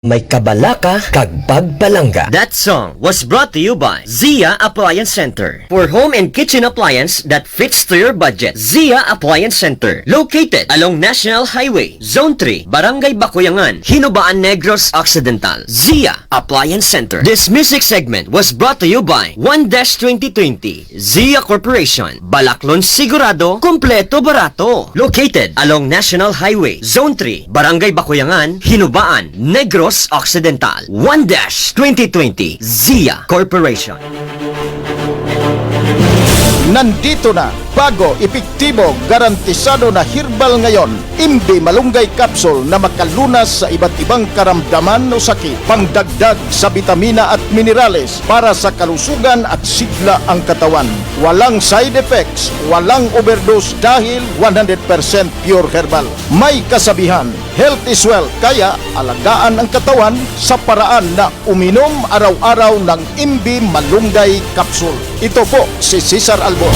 May kabalaka kag pagbalangga. That song was brought to you by Zia Appliance Center. For home and kitchen appliance that fits to your budget, Zia Appliance Center. Located along National Highway, Zone 3, Barangay Bakuyangan, Hinubaan, Negros Occidental. Zia Appliance Center. This music segment was brought to you by 1-2020, Zia Corporation. Balaklon Sigurado, Kompleto Barato. Located along National Highway, Zone 3, Barangay Bakuyangan, Hinubaan, Negros Occidental. 1-2020 Zia Corporation. Nandito na, bago, epektibo, garantisado na herbal ngayon, Imbi Malunggay Capsule na makalunas sa iba't ibang karamdaman o sakit, pangdagdag sa bitamina at minerales para sa kalusugan at sigla ang katawan. Walang side effects, walang overdose dahil 100% pure herbal. May kasabihan, health is wealth, kaya alagaan ang katawan sa paraan na uminom araw-araw ng Imbi Malunggay Capsule. Ito po si Cesar Albor.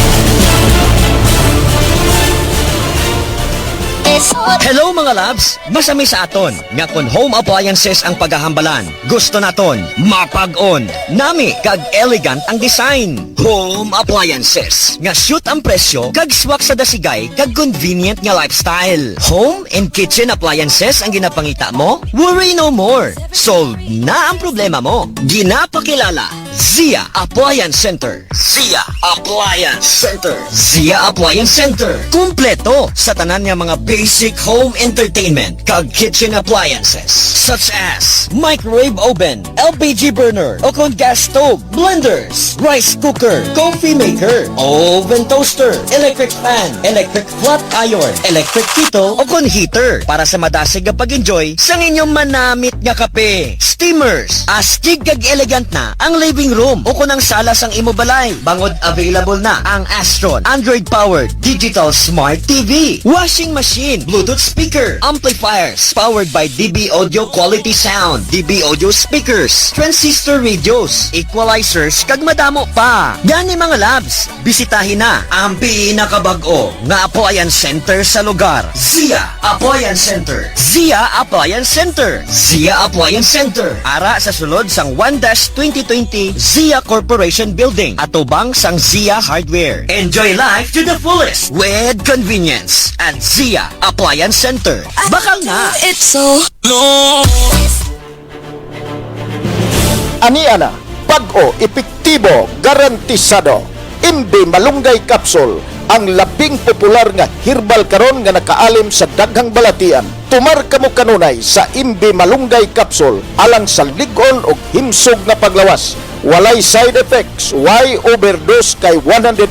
Hello mga labs! Masami sa aton nga kung home appliances ang paghahambalan. Gusto naton mapag-on. Nami kag elegant ang design. Home appliances nga shoot ang presyo kag swak sa dasigay kag convenient nga lifestyle. Home and kitchen appliances ang ginapangita mo? Worry no more. Solve na ang problema mo. Ginapakilala Zia Appliance Center. Zia Appliance Center. Zia Appliance Center. Kumpleto sa tanan nga mga basic home entertainment kag kitchen appliances such as microwave oven, LPG burner, o kon gas stove, blenders, rice cooker, coffee maker, oven toaster, electric fan, electric flat iron, electric kettle, o kon heater para sa madasig nga pag-enjoy sa inyong manamit nga kape. Steamers, astig kag elegant na ang living room o kun ang sala sang imo balay. Bangod available na ang Astron Android-powered digital smart TV, washing machine, Bluetooth speaker, amplifiers powered by DB Audio Quality Sound, DB Audio speakers, transistor radios, equalizers, kag madamo pa. Gani mga labs, bisitahin na ang pinakabag-o nga appliance center sa lugar. Zia Appliance Center. Zia Appliance Center. Zia Appliance Center. Ara sa sulod sang 1-2020 Zia Corporation Building, atubang sang Zia Hardware. Enjoy life to the fullest with convenience at Zia Appliance Center. Bakal na! It's so Aniana, pag-o, epektibo, garantisado. Imbi Malunggay Capsule, ang labing popular nga herbal karon nga nakaalim sa daghang balatian. Tumar kamo kanunay sa Imbi Malunggay Capsule alang sa ligon og himsog nga paglawas. Walay side effects, why overdose kay 100%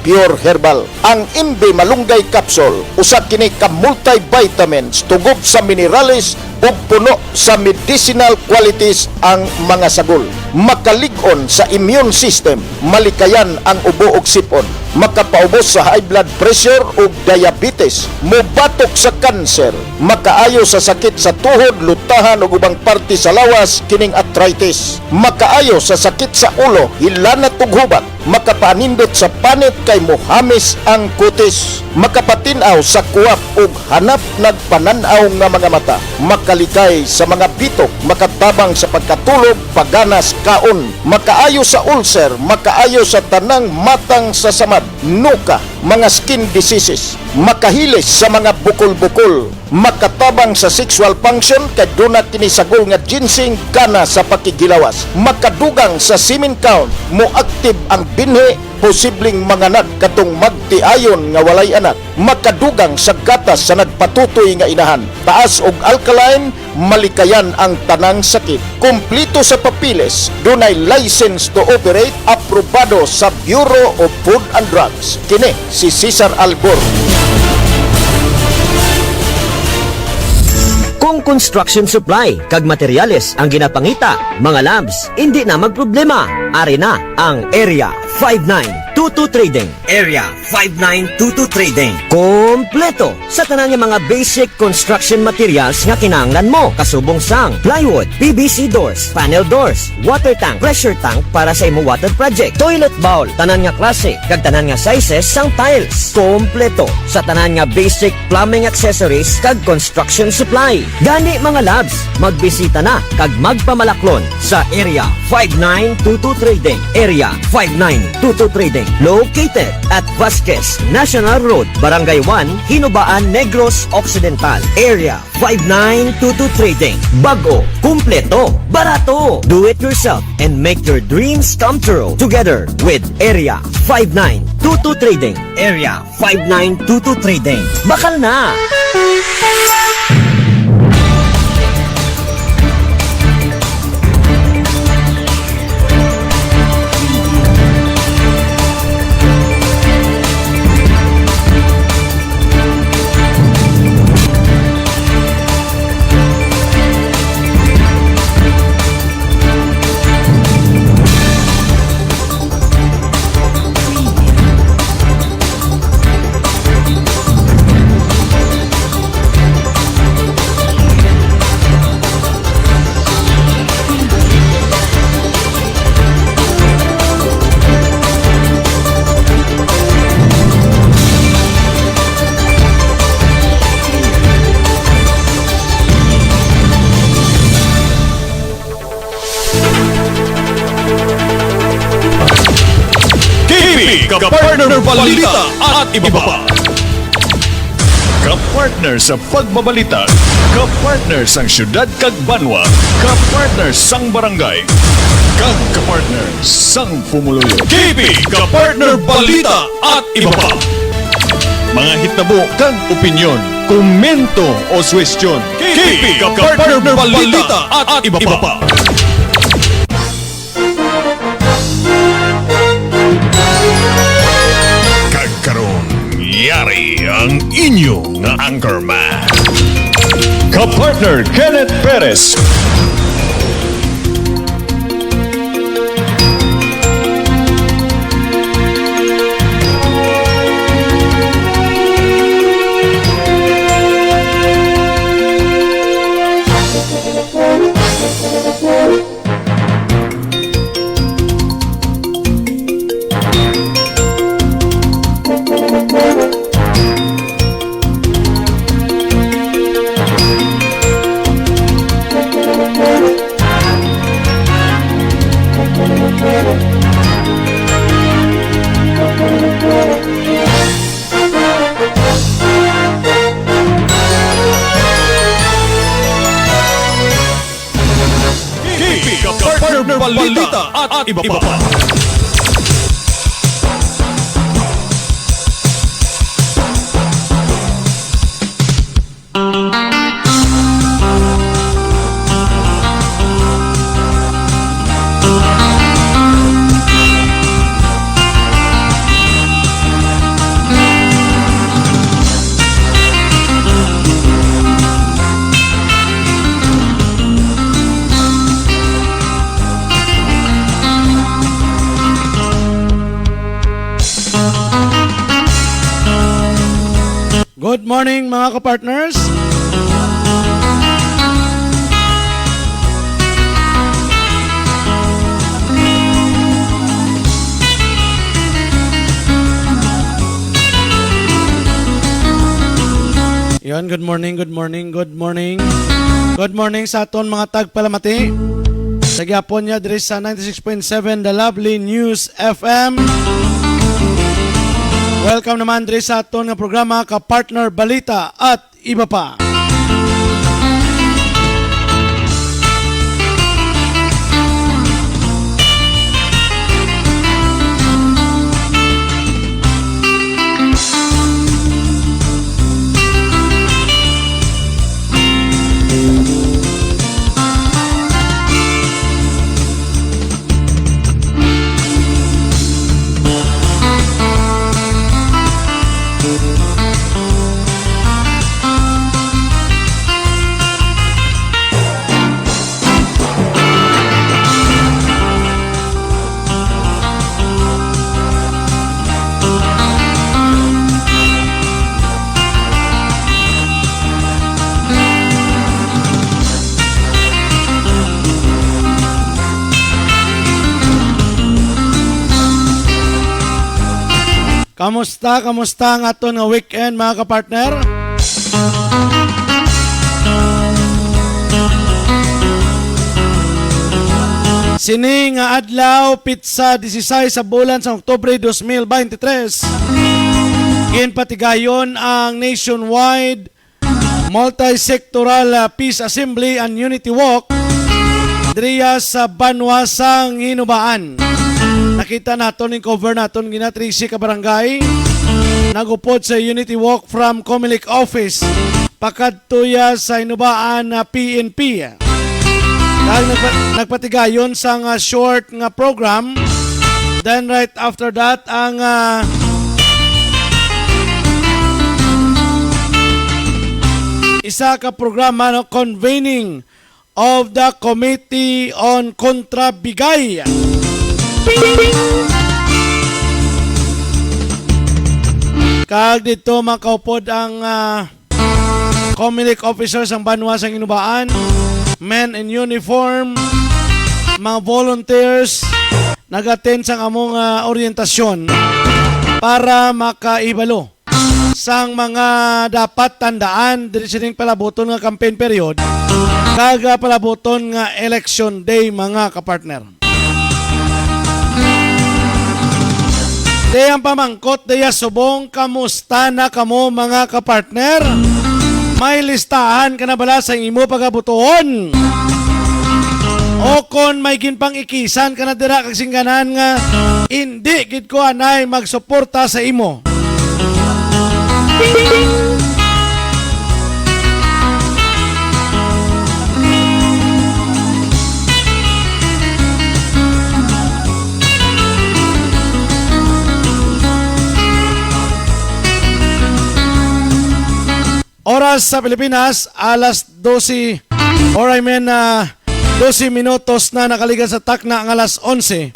pure herbal. Ang Imbi Malunggay Capsule, usa kini ka multivitamins, tugod sa minerales ug puno sa medicinal qualities ang mga sagol. Makalig-on sa immune system, malikayan ang ubo ug sipon, makapaubos sa high blood pressure ug diabetes, mobatok sa kanser, makaayo sa sakit sa tuhod, lutahan ug ubang parte sa lawas kining arthritis, makaayo sa sakit sa ulo, hilanat ug hubat, makapanindot sa panit kay mohamis ang kutis, makapatinaw sa kuwap ug hanap nagpananaw nga mga mata, makalikay sa mga bitok, makatabang sa pagkatulog, paganas kaon, makaayo sa ulcer, makaayo sa tanang matang sa samad, nuka, mga skin diseases, makahilis sa mga bukol-bukol, makatabang sa sexual function kay duna kini sagol nga ginseng kana sa pakigilawas, makadugang sa semen count, moaktive ang binhi, posibleng manganak katong magtiayon nga walay anak, makadugang sa gatas sa nagpatutoy nga inahan, taas og alkaline, malikayan ang tanang sakit, kumplito sa papiles, dunay license to operate, aprobado sa Bureau of Food and Drugs. Kini si Cesar Albor. Kung construction supply kag materyales ang ginapangita, mga labs, hindi na magproblema. Ari na ang Area 59 Tutu Trading. Area 5922 Trading. Kompleto sa tanan nga mga basic construction materials nga kinahanglan mo. Kasubong sang plywood, PVC doors, panel doors, water tank, pressure tank para sa imo water project, toilet bowl, tanan nga klase, kag tanan nga sizes sang tiles. Kompleto sa tanan nga basic plumbing accessories kag construction supply. Gani mga labs, magbisita na kag magpamalaklon sa Area 5922 Trading. Area 5922 Trading. Located at Vasquez National Road, Barangay 1, Hinubaan, Negros Occidental. Area 5922 Trading. Bago, kumpleto, barato. Do it yourself and make your dreams come true. Together with Area 5922 Trading. Area 5922 Trading. Bakal na! Kapartner Balita at iba pa. Kapartner sa pagbabalita, kapartner sang syudad kag banwa, kapartner sang barangay, kag kapartner sang pumuluyo. KB Kapartner Balita at iba pa. Mga hitabo kag opinyon, komento o suwestyon. KB Kapartner Balita at iba pa. Karon yari ang inyo nga anchorman. Kapartner Kenneth Perez. Kapartner Balita at iba pa. Good morning mga kapartners. Yan, good morning, good morning, good morning. Good morning sa aton mga tagpalamati. Sa gyapon niya diri sa 96.7 The Lovely News FM. Welcome naman diri sa aton nga programa Kapartner Balita at iba pa. Kamusta ang aton nga weekend mga kapartner? Sini nga adlaw pizza 16 sa bulan sa Oktubre 2023. Ginpatigayon ang nationwide multi-sectoral Peace Assembly and Unity Walk diriya sa Banwasang Hinubaan. Nakita naton yung cover naton gina 13 ka barangay nagupod sa Unity Walk from Comelec Office pakadtuya sa Hinubaan na PNP. Dahil nagpatigayon sa nga short nga program, then right after that ang isa ka programa no, convening of the Committee on Kontrabigay. Kag dito makaupod ang Comelec officers ang Banwasang Hinubaan, men in uniform, mga volunteers, nag-attend sa among orientasyon para makaibalo sang mga dapat tandaan diri sining palaboton nga campaign period kag palaboton nga election day mga kapartner. Dayang pamangkot daya subong, kamusta na kamo mga kapartner? May listahan ka na bala sa imo pagabutuon? O kon may ginpang ikisan ka na dira kag singganan nga hindi gid ko anay magsuporta sa imo. Oras sa Pilipinas, alas 12, or 12 minutos na nakaligan sa takna ang alas 11.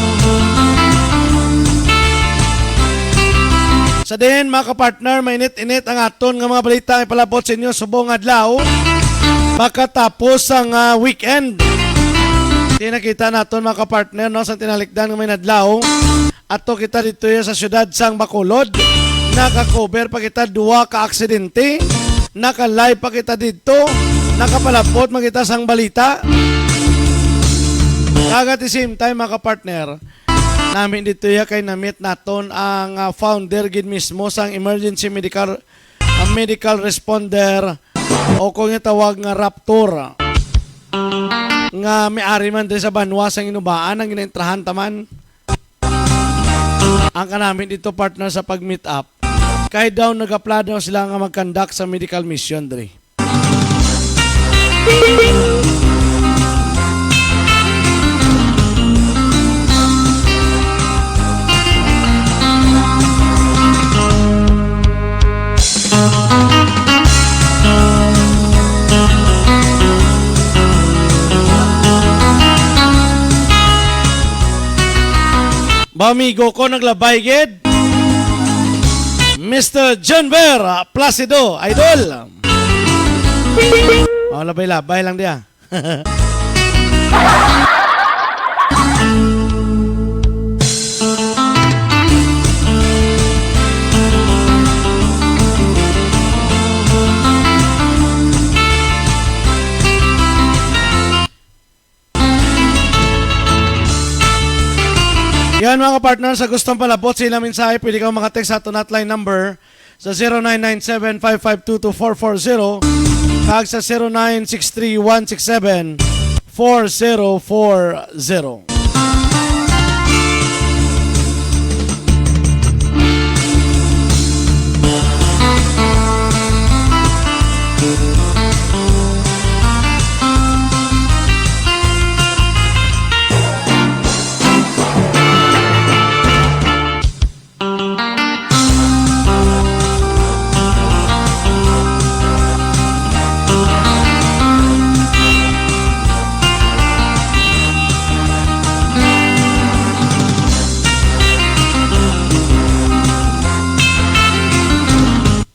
Sa din mga kapartner, mainit-init ang aton nga mga balita ay palabot sa inyo subong adlaw makatapos ang weekend. Tinakita naton mga kapartner no, sa tinalikdan ng may adlaw ato kita dito sa syudad sang Bacolod. Naka-cover pa kita duwa ka aksidente. Naka-live pa kita dito, nakapalapot makita sang balita. Kagat the same time mga kapartner, namin dito ya kay namit naton ang founder gid mismo sang emergency medical responder o kung tawag nga Raptor nga may-ari man din sa Banwasang Hinubaan ang ginaintrahan taman. Ang kanamin dito partner sa pag-meet up. Kahit daw nag-apply daw sila nga mag-conduct sa medical mission dre. Bamigo ko naglabay gid. Mr. John Ver Placido, idol. Oh, labay-labay lang dia. Yan mga partner, sa gustong palabot sa ilang mensahe, pwede kang makatext sa aton hotline number sa 0997-552-2440 kag sa 0963-167-4040.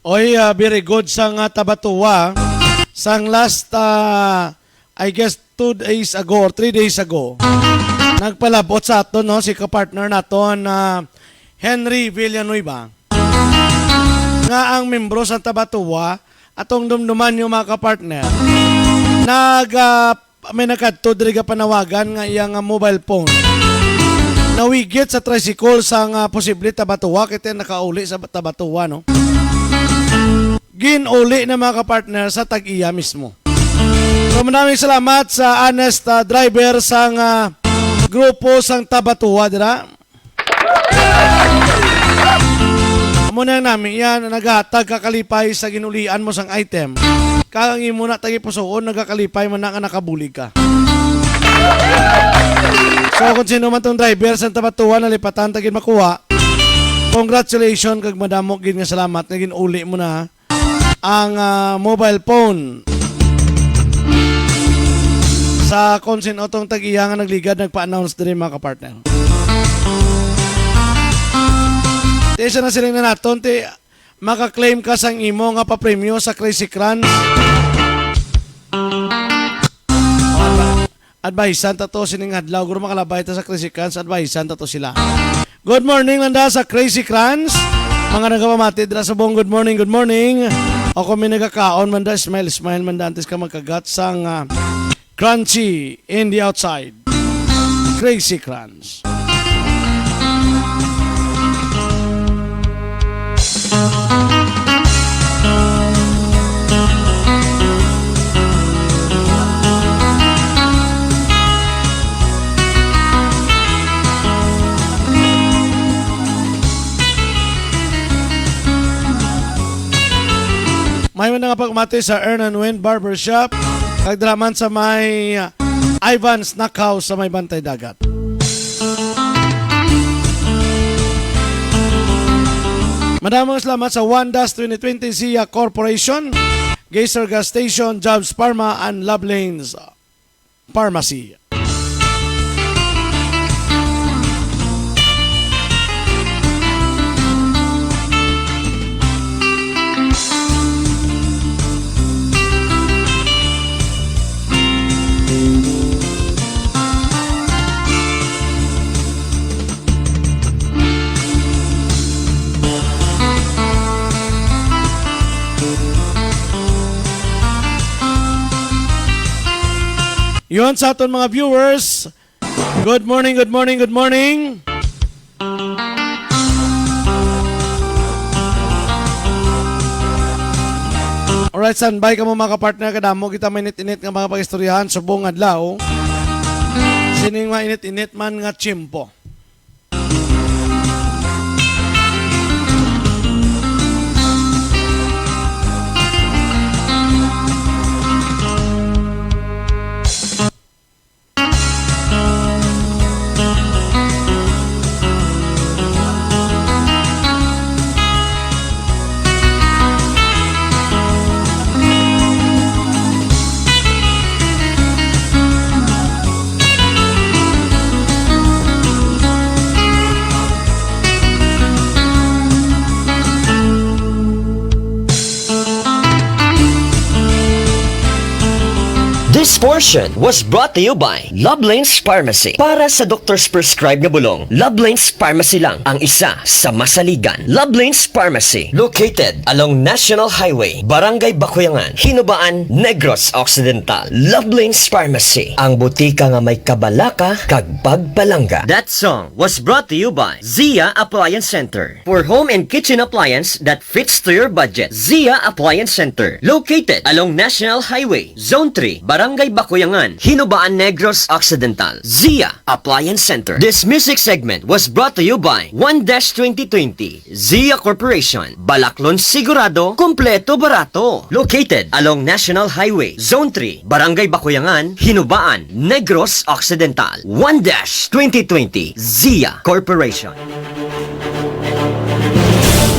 Oy, very good sang Tabatuwa. Sang last, I guess 2 days ago or 3 days ago, nagpalabot sa aton no, si kapartner naton Henry Villanueva. nga ang membro sa Tabatuwa atong dumduman yung mga kapartner may nagkadto diri ka panawagan nga iyang mobile phone nawigit sa tricycle sa nga posible Tabatuwa kaya nakauli sa Tabatuwa no ginuli na mga kapartner sa tag-iya mismo. So maraming salamat sa honest driver sang grupo sang Tabatuwa dira. Muna namin yan naghatag kakalipay sa ginulian mo sang item. Kang imo na tagi pusoon nagakalipay man nga nakabuli ka. So kung sino man tong driver sa Tabatuwa na lipatan tagin makuha. Congratulations kag madamo gid nga salamat nga ginuli mo na ang mobile phone sa konsin otong tag-iya nga nagligad nagpa-announce diri mga kapartner. Tesa na siling na naton ti maka-claim ka sang imo nga pa-premyo sa Crazy Crunch. Advicean tato sining adlaw guro makalabay ta sa Crazy Crunch advicean tato sila. Good morning nanda sa Crazy Crunch. Mga nagapamati dira sa buong good morning, good morning. O kung may nagkakaon man da, smile man da antes ka magkagat sang crunchy in the outside. Crazy Crunch. May mga pagmati sa Earn and Win Barbershop. Kagdraman sa may Ivan Snack House sa may Bantay Dagat. Madamang salamat sa Wandas 2020 Zia Corporation, Geyser Gas Station, Jobs Pharma, and Love Lanes Pharmacy. Yun sa aton mga viewers. Good morning, good morning, good morning. Alright, standby ka mo mga kapartner. Kadamo kita mainit-init nga mga pag-istoryahan subong adlaw. Sining mainit-init man nga tsimpo. This portion was brought to you by Love Lanes Pharmacy. Para sa doktor's prescribed na bulong, Love Lanes Pharmacy lang ang isa sa masaligan. Love Lanes Pharmacy, located along National Highway, Barangay Bakuyangan, Hinubaan, Negros Occidental. Love Lanes Pharmacy, ang butika nga may kabalaka kag pagbalangga. That song was brought to you by Zia Appliance Center. For home and kitchen appliance that fits to your budget, Zia Appliance Center, located along National Highway, Zone 3, Barangay Bakuyangan, Hinubaan, Negros Occidental. Zia Appliance Center. This music segment was brought to you by 1-2020 Zia Corporation. Balaklon sigurado, kompleto barato. Located along National Highway, Zone 3, Barangay Bakuyangan, Hinubaan, Negros Occidental. 1-2020 Zia Corporation.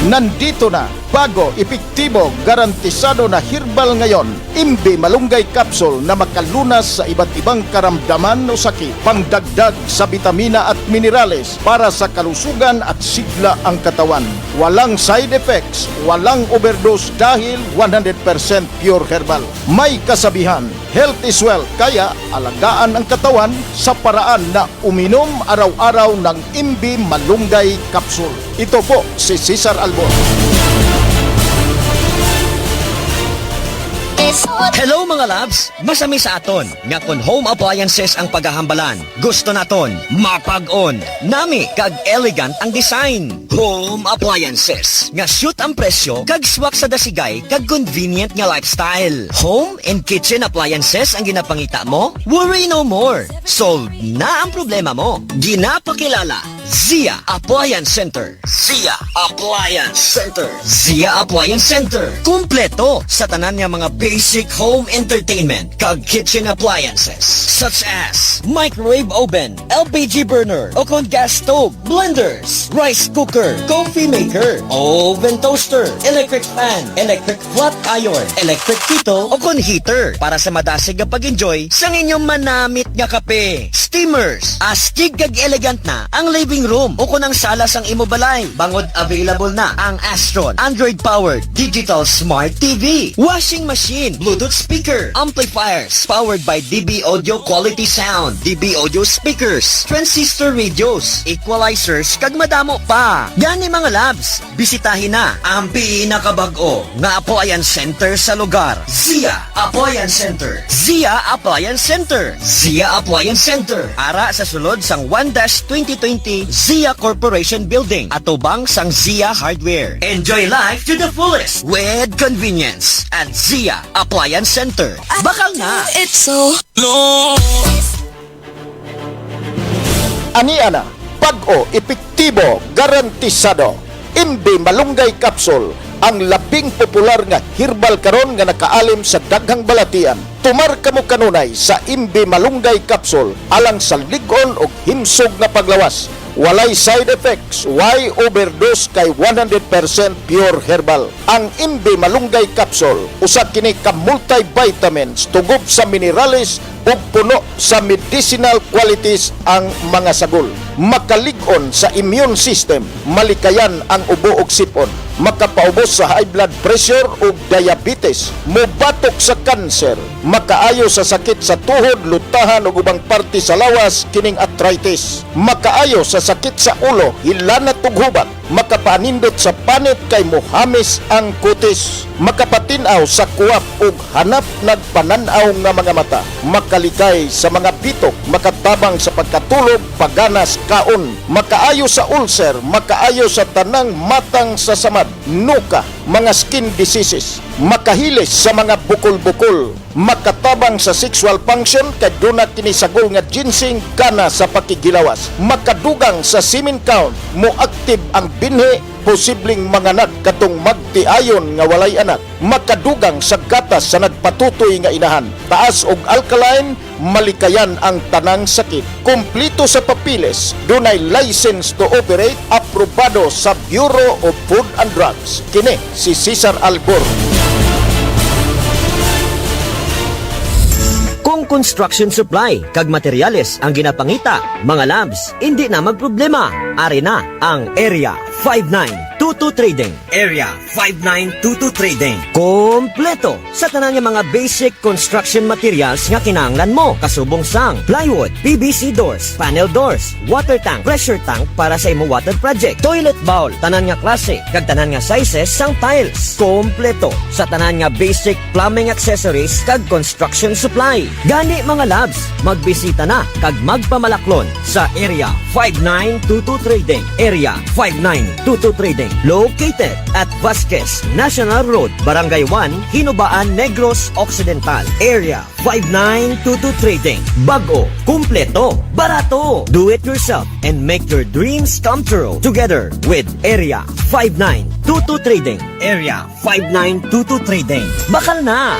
Nandito na, bago, epektibo, garantisado na herbal ngayon, Imbi Malunggay Capsule na makalunas sa iba't ibang karamdaman o sakit, pangdagdag sa bitamina at minerales para sa kalusugan at sigla ang katawan. Walang side effects, walang overdose dahil 100% pure herbal. May kasabihan, health is wealth, kaya alagaan ang katawan sa paraan na uminom araw-araw ng Imbi Malunggay Capsule. Ito po si Cesar Albor. Hello mga labs! Masami sa aton nga kung home appliances ang paghahambalan. Gusto naton mapag-on. Nami kag elegant ang design. Home appliances nga shoot ang presyo kag swak sa dasigay kag convenient nga lifestyle. Home and kitchen appliances ang ginapangita mo? Worry no more. Solve na ang problema mo. Ginapakilala Zia Appliance Center. Zia Appliance Center. Zia Appliance Center. Kumpleto sa tanan nga mga basic home entertainment kag kitchen appliances such as microwave oven, LPG burner, o kon gas stove, blenders, rice cooker, coffee maker, oven toaster, electric fan, electric flat iron, electric kettle, o kon heater para sa madasig nga pag-enjoy sa inyong manamit nga kape. Steamers, astig kag elegant na ang living room o kun ang sala sang imo balay. Bangod available na ang Astron Android-powered digital smart TV, washing machine, Bluetooth speaker, amplifiers, powered by DB Audio Quality Sound, DB Audio speakers, transistor radios, equalizers, kag madamo pa. Gani mga labs, bisitahin na ang pinakabag-o nga appliance center sa lugar. Zia Appliance Center. Zia Appliance Center. Zia Appliance Center. Ara sa sulod sang 1-2020 Zia Corporation Building, atubang sang Zia Hardware. Enjoy life to the fullest with convenience at Zia Appliance Center. Bakal na! It's so long. Ani-ana, pag-o, epektibo, garantisado. Imbi Malunggay Capsule, ang labing popular nga herbal karon nga nakaalim sa daghang balatian. Tumar kamo kanunay sa Imbi Malunggay Capsule alang sa ligon o himsog na paglawas. Walay side effects, why overdose kay 100% pure herbal. Ang Imbi Malunggay Capsule, usa kini ka multivitamins, tugob sa minerales ug puno sa medicinal qualities ang mga sagol. Makalig-on sa immune system, malikayan ang ubo ug sipon, makapaubos sa high blood pressure ug diabetes, mubatok sa kanser, makaayo sa sakit sa tuhod, lutahan ug ubang parte sa lawas kining arthritis, makaayo sa sakit sa ulo, hilanat ug hubat, makapanindot sa panit kay mohamis ang kutis, makapatinaw sa kuwap ug hanap nagpananaw nga mga mata, makaligay sa mga bitok, makatabang sa pagkatulog, pagganas, kaon, makaayo sa ulcer, makaayo sa tanang matang sa samad, nuka, mga skin diseases, makahilis sa mga bukol-bukol, makatabang sa sexual function kay duna kini sagol nga ginseng kana sa pakigilawas, makadugang sa semen count, moaktive ang binhi, posibleng manganak katong magtiayon nga walay anak, makadugang sa gatas sa nagpatutoy nga inahan, taas og alkaline, malikayan ang tanang sakit, kumplito sa papiles, dunay license to operate, aprobado sa Bureau of Food and Drugs. Kini si Cesar Albor. Kung construction supply kag materyales ang ginapangita, mga labs, hindi na magproblema. Ari na ang Area 5922 Trading. Area 5922 Trading. Kompleto sa tanan nga mga basic construction materials nga kinahanglan mo. Kasubong sang plywood, PVC doors, panel doors, water tank, pressure tank para sa imo water project, toilet bowl, tanan nga klase kag tanan nga sizes sang tiles. Kompleto sa tanan nga basic plumbing accessories kag construction supply. Gani mga labs, magbisita na kag magpamalaklon sa Area 5922 Trading. Area 5922 Trading. Located at Vasquez National Road, Barangay 1, Hinubaan, Negros Occidental. Area 5922 Trading. Bago, kumpleto, barato. Do it yourself and make your dreams come true. Together with Area 5922 Trading. Area 5922 Trading. Bakal na!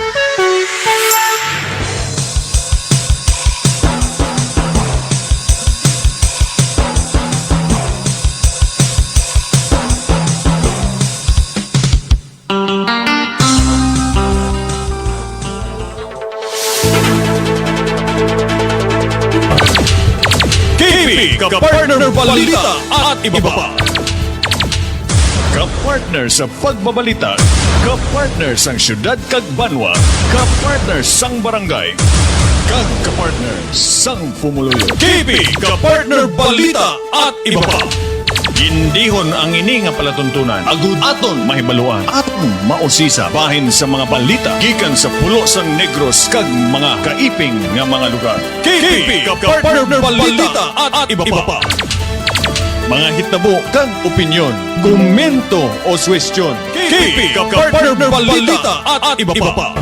Kapartner Balita at iba pa. Kapartner sa pagbabalita, kapartner sang syudad kag Banwa, kapartner sang barangay, kag kapartner sang pumuluyo. KB Kapartner Balita at iba pa. Indihon ang ini nga palatuntunan. Agud aton mahibaluan. Aton mausisa bahin sa mga balita gikan sa pulo sang Negros kag mga kaiping nga mga lugar. KP ka-partner balita at iba pa. Mga hitabo kag opinyon, komento o suwestyon. KP ka-partner balita at iba pa.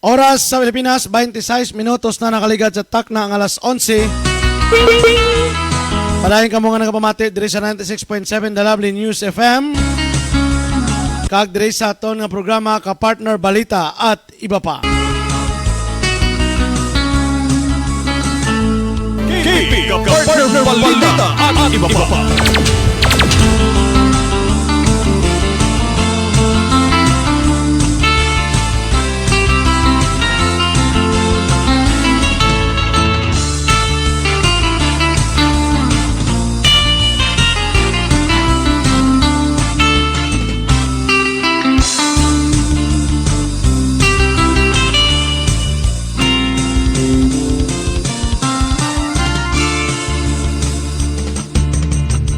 Oras sa Pilipinas, 26 minutos na nakaligad sa takna ang alas 11. Palahin ka mga nagapamati diri sa 96.7 Dalabli News FM. Kag diri sa aton nga programa ka-partner balita at iba pa. KP ka-partner balita at iba pa.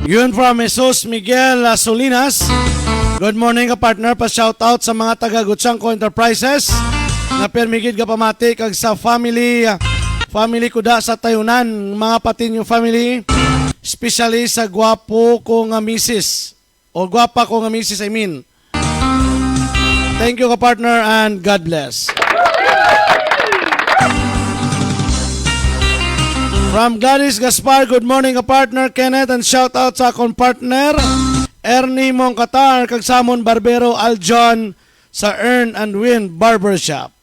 Yun from Jesus Miguel Solinas. Good morning ka partner, pa shoutout sa mga taga Gutsangco Enterprises na permigid ka pamati kag sa family kuda sa Tayunan, mga patinyo family, especially sa gwapo ko nga misis o gwapa ko nga misis I mean. Thank you ka partner and God bless. From Gladys Gaspar, good morning ka partner Kenneth, and shout out sa akong partner Ernie Mongkatar kag Samon Barbero Aljon sa Earn and Win Barbershop.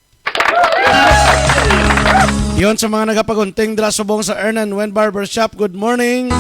Yon sa mga nagapagunting dira subong sa Earn and Win Barbershop, good morning.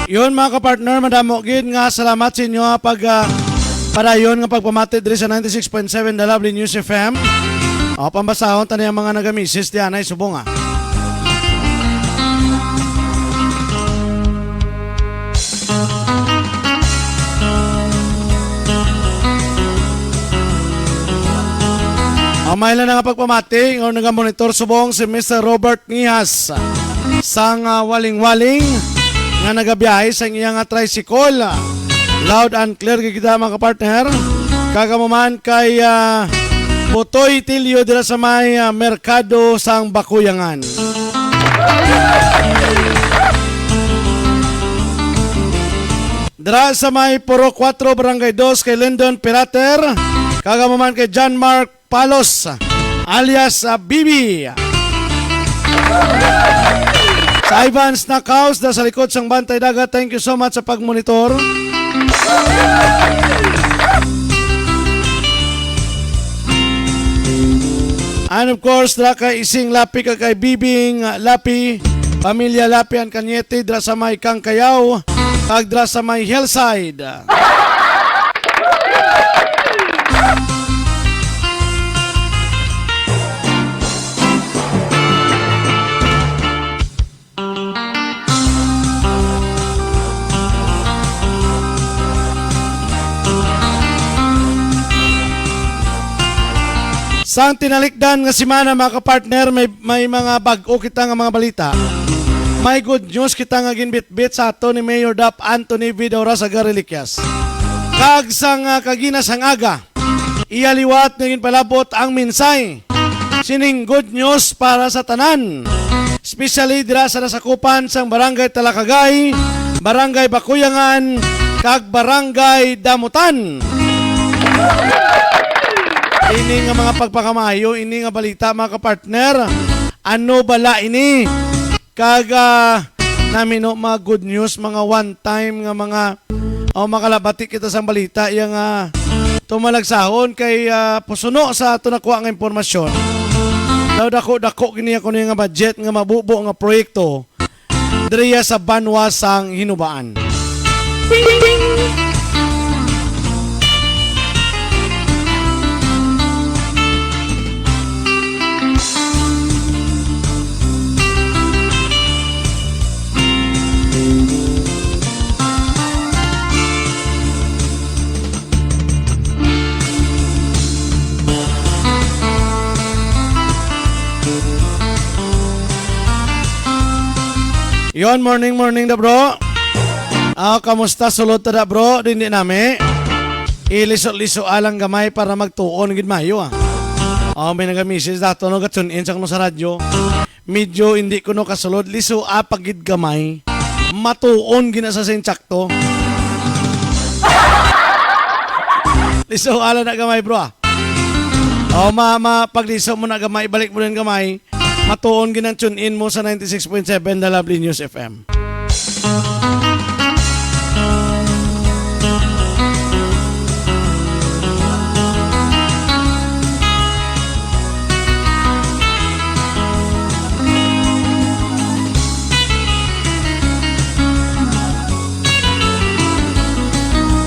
Yun mga kapartner, madamo gid nga salamat sa inyo padayon nga pagpamati diri sa 96.7 Dalabli News FM. O pambasahon tani ang mga nagamisis diyan ay subong Ang maila na nga pagpamati o nagamonitor subong si Mr. Robert Nihas sang waling-waling nga nagabiyahe sa iyang tricycle. Loud and clear kita mga kapartner. Kagamuman kay Putoy Tilio dira sa may merkado sang Bakuyangan. Dira sa may Puro 4 Barangay 2 kay Lyndon Pirater. Kagamuman kay John Mark Palos alias Bibi. Sa Ivans Knockhouse na sa likod sang Bantay Dagat, thank you so much sa pagmonitor. And of course, dra kay Ising Lapi kay Bibing Lapi, Pamilya Lapi ang Kanyete, dra sa may Kangkayaw, kag dra sa may Hillside. Sang tinalikdan nga semana mga kapartner, may mga bag-o kita nga mga balita. May good news kita nga ginbit-bit sa ato ni Mayor Dap Anthony Vidora sa Gariliquias. Kag sang kaginas ang aga, iyaliwat nga ginpalabot ang minsay. Sining good news para sa tanan. Especially dira sa nasakupan sang Barangay Talakagay, Barangay Bakuyangan, kag Barangay Damutan. Ini nga mga pagpakamayo, ini nga balita mga kapartner. Ano bala ini? Kaga namin no, mga good news, mga one time nga mga makalabati kita sa balita yang tumalagsahon kay pusuno sa ato nakuha nga impormasyon. Daw dako gini ako nga budget nga mabubo nga proyekto diriya sa Banwa sang Hinubaan. Yon, morning da bro. Kamusta sulod ta da bro? Dindi nami. Iliso-liso alang gamay para magtuon gid mayo may nagamisis dato no gatun in sa radyo. Medyo hindi ko no kasulod liso pagid gamay. Matuon gina sa sintsakto. Liso ala na gamay bro. Pagliso mo na gamay, balik mo rin gamay. Matuon ginang tune in mo sa 96.7 na Lovely News FM.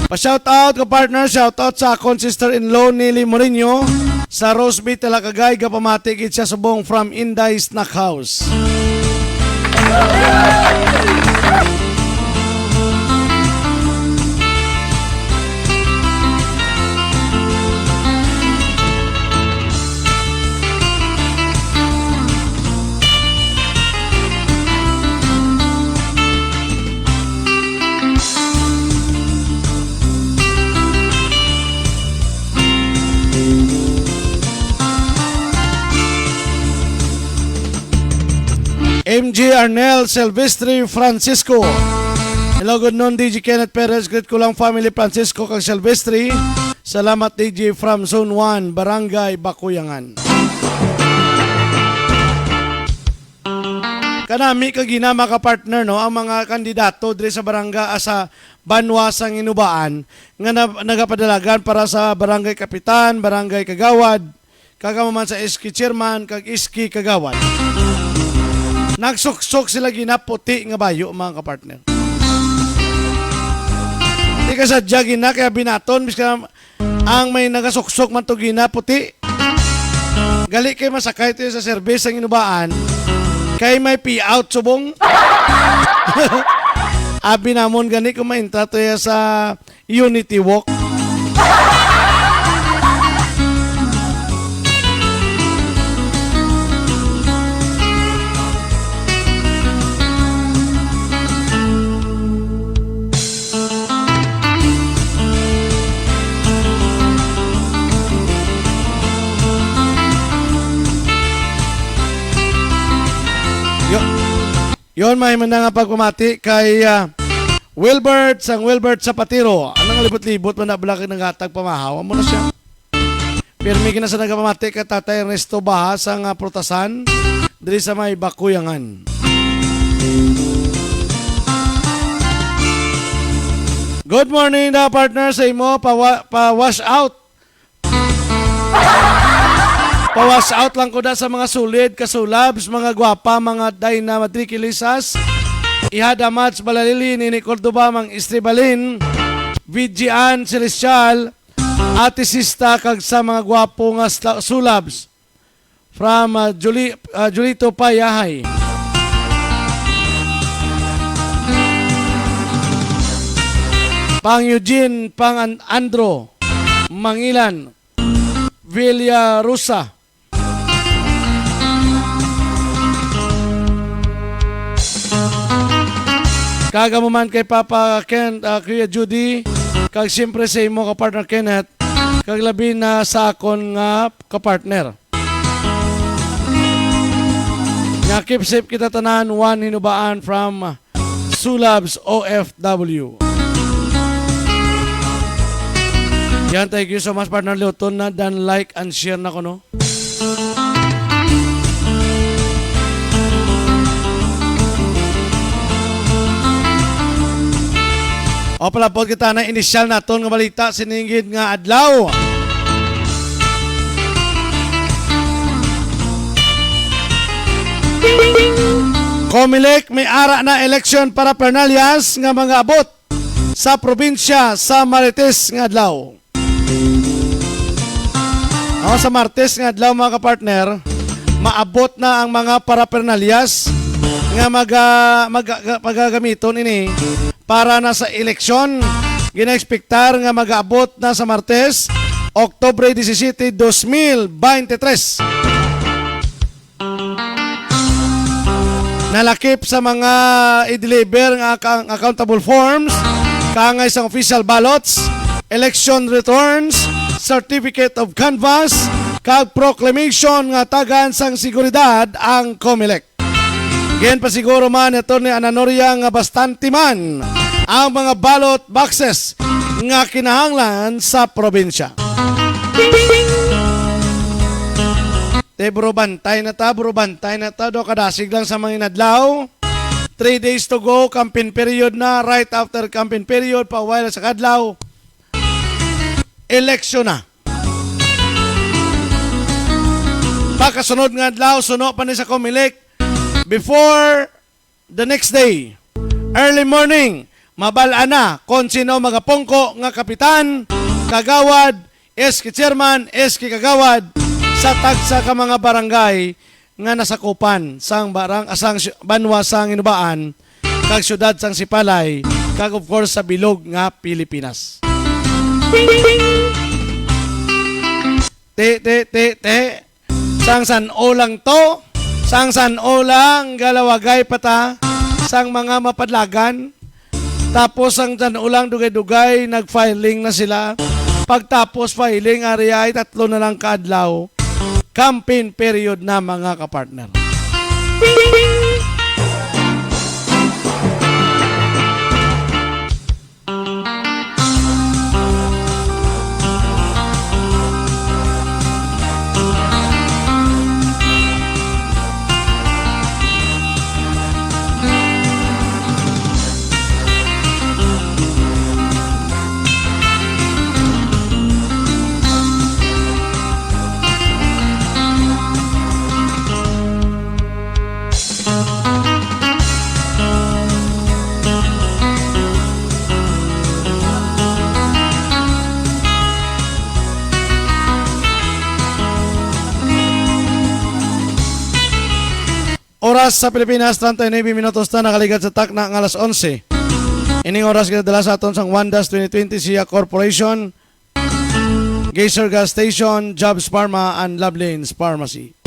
Pa-shoutout ka partner, shoutout sa akong sister-in-law Nili Moreno sa Roseby Talakagay, kapamatigid siya subong from Inday Snack House. MJ Arnel Silvestre Francisco. Hello, good noon DJ Kenneth Perez, great ko lang family Francisco kag Silvestre. Salamat DJ from Zone 1, Barangay Bakuyangan. Kanami kagina mga partner no, ang mga kandidato diri sa barangay sa Banwa sang Hinubaan nga nagapadalagan para sa barangay kapitan, barangay kagawad, kagamaman sa iski chairman kag iski kagawad. Nagsuksok sila ginaputi nga bayo mga kapartner. Hindi ka sadya gina kaya binaton biska ang may nagasuksok man to ginaputi. Gali kay masakay tayo sa service ang Hinubaan kay may payout subong. Abi namon gani kung maintra tayo sa Unity Walk. Yon may man nga pagpamati kay Wilbert sang Wilbert Zapatero. Anong libot-libot man na blaki ng hatag pamahaw mo na siya. Pirmi kina sa nagpamati kay Tatay Ernesto Bahas ang Prutasan diri sa may Bakuyangan. Good morning na partner sa imo pa wash out. Pawas out lang ko da sa mga sulid, kasulabs, mga gwapa, mga dynamatrikilisas. Ihada Mats Balalili, Nini Cordoba, Mang Estribalin, Vigian Celestial, Ate Sista, kag sa mga gwapo nga sulabs. From Julito Payahay. Pang Eugene, pang Andro, Mangilan, Villa Rosa. Kaga mo man kay Papa Ken, Kuya Judy, kag siyempre sa imo ka-partner Kenneth, kag labi na sa akon nga ka-partner. Nga keep safe kita tanan, one hinubaan from Sulabs OFW. Yan, thank you so much, partner Leoton, na dan like and share na ko, no? O palapod kita na inisyal naton nga balita siningid nga adlaw. Comelec may ara na eleksyon para Pernalias nga mga abot sa probinsya sa Marites nga adlaw. O sa Martes nga adlaw mga kapartner, maabot na ang mga parapernalias nga magagamiton ini para na sa eleksyon. Gina-expectar nga mag-aabot na sa Martes, Oktubre 17, 2023. Nalakip sa mga i-deliver nga accountable forms, kaangay sa official ballots, election returns, certificate of canvass, kag proclamation nga tagan sang seguridad ang Comelec. Gen pa siguro man ito ni Ananoria nga bastante man ang mga ballot boxes nga kinahanglan sa probinsya. Bro, bantay na ta, do kadasig lang sa mga inadlaw. 3 days to go, campaign period na, right after campaign period, pa while sa kadlaw, eleksyon na. Pagkasunod nga adlaw, suno pa ni sa Comelec, before the next day, early morning, mabala na kung sino magapongko nga kapitan, kagawad, eski chairman, eski kagawad, sa tagsa ka mga barangay nga nasakupan sang asang banwa sang Inubaan, kag syudad sang Sipalay, kag of course sa bilog nga Pilipinas. Sang San-O lang to, sang San-O lang galawagay pata, sang mga mapadlagan, tapos ang San-O lang dugay-dugay, nag-filing na sila. Pagtapos filing, ari ay 3 na lang kaadlaw, campaign period na mga kapartner. Oras sa Pilipinas, 39 minutos na nakaligat sa takna ng alas 11. Ining oras kinadala sa aton sang Wandas 2020 Sia Corporation, Geyser Gas Station, Jobs Pharma, and Lovelines Pharmacy.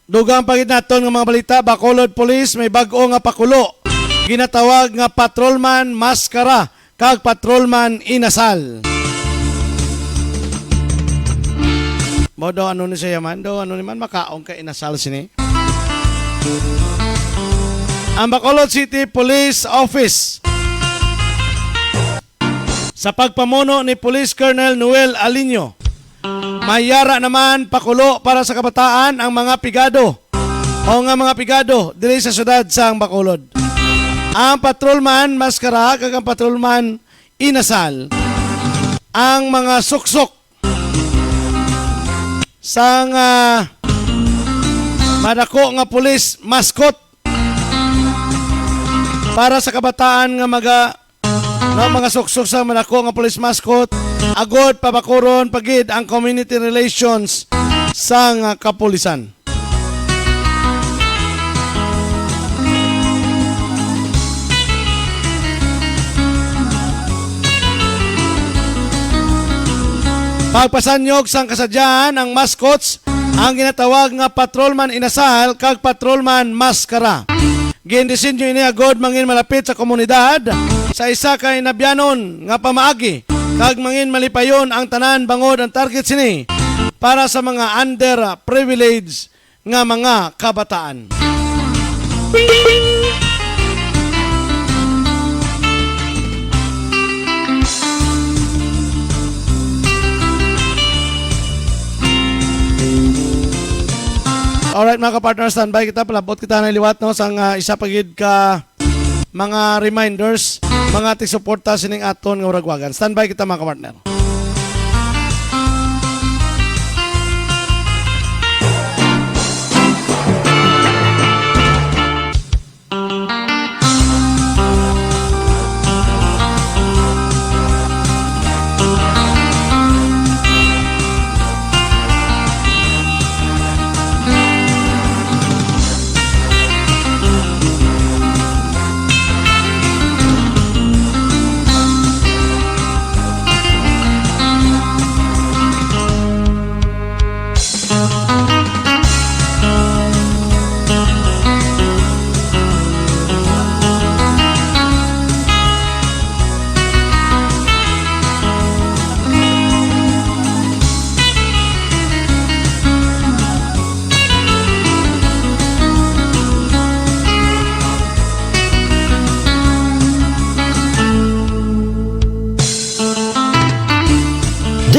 Dugang pagid naton nga mga balita, Bacolod Police may bag-o nga pakulo. Ginatawag nga patrolman maskara kag patrolman inasal. Modo ano ni siya man, do ano ni man makaong ka inasal sini. Ang Bacolod City Police Office sa pagpamuno ni Police Colonel Noel Alinio Mayara naman pakulo para sa kabataan ang mga pigado o nga mga pigado diri sa syudad sang Bacolod. Ang patrolman maskara kag ang patrolman inasal ang mga suksok sang madako nga pulis mascot para sa kabataan nga mga suksok sa madako nga pulis mascot agod pabakuron pagid ang community relations sang kapulisan. Pagpasanyog sang kasadyahan ang mascots ang ginatawag nga patrolman inasal kag patrolman maskara. Gindisenyo ini agod mangin malapit sa komunidad sa isa ka inabyanon nga pamaagi kag mangin malipayon ang tanan bangod ang target sini para sa mga underprivileged nga mga kabataan. Alright mga kapartner, standby kita, palabot kita na liwat no sang isa pagid ka mga reminders, mga tisuporta sining aton nga uragwagan. Standby kita mga kapartner.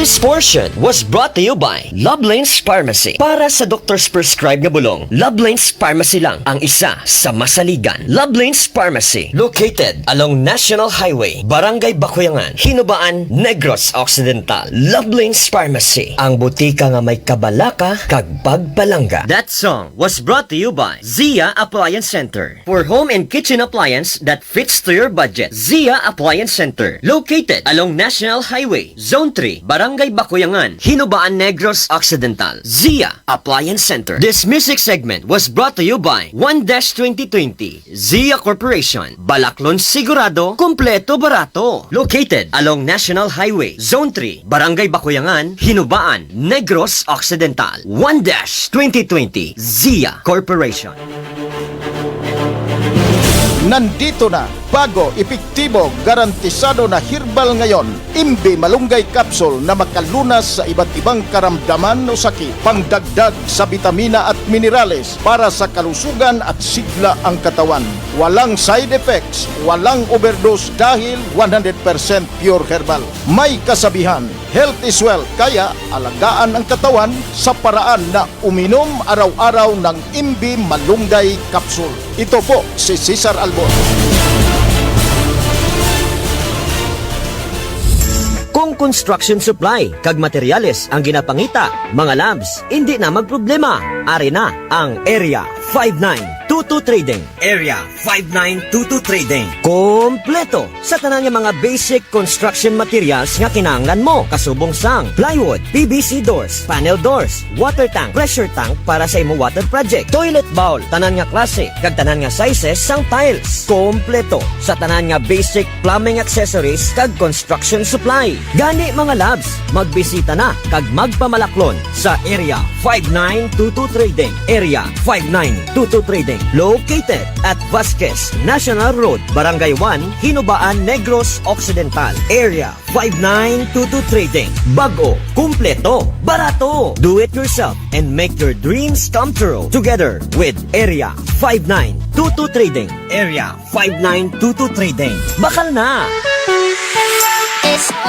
This portion was brought to you by Lovelane's Pharmacy. Para sa doctor's prescribed nga bulong, Lovelane's Pharmacy lang ang isa sa masaligan. Lovelane's Pharmacy, located along National Highway, Barangay Bakuyangan, Hinubaan, Negros Occidental. Lovelane's Pharmacy, ang butika nga may kabalaka kag pagpalangga. That song was brought to you by Zia Appliance Center. For home and kitchen appliance that fits to your budget, Zia Appliance Center, located along National Highway, Zone 3, Barangay Bakuyangan, Hinubaan, Negros Occidental. Zia Appliance Center. This music segment was brought to you by 1-2020 Zia Corporation. Balaklon sigurado, kumpleto barato. Located along National Highway, Zone 3, Barangay Bakuyangan, Hinubaan, Negros Occidental. 1-2020 Zia Corporation. Nandito na, bago, epektibo, garantisado na herbal ngayon, Imbi Malunggay Capsule na makalunas sa iba't ibang karamdaman o sakit, pangdagdag sa bitamina at minerales para sa kalusugan at sigla ang katawan. Walang side effects, walang overdose dahil 100% pure herbal. May kasabihan, health is wealth, kaya alagaan ang katawan sa paraan na uminom araw-araw ng Imbi Malunggay Capsule. Ito po si Cesar Albor. Kung construction supply kag materyales ang ginapangita, mga labs, hindi na magproblema. Ari na ang Area 5922 Trading. Area 5922 Trading. Kompleto sa tanan nga mga basic construction materials nga kinahanglan mo. Kasubong sang plywood, PVC doors, panel doors, water tank, pressure tank para sa imong water project, toilet bowl, tanan nga klase kag tanan nga sizes sang tiles. Kompleto sa tanan nga basic plumbing accessories kag construction supply. Gani mga labs, magbisita na kag magpamalaklon sa Area 5922 Trading. Area 5922 Trading, located at Vasquez National Road, Barangay 1, Hinubaan, Negros Occidental. Area 5922 Trading. Bago, kumpleto, barato. Do it yourself and make your dreams come true together with Area 5922 Trading. Area 5922 Trading. Bakal na!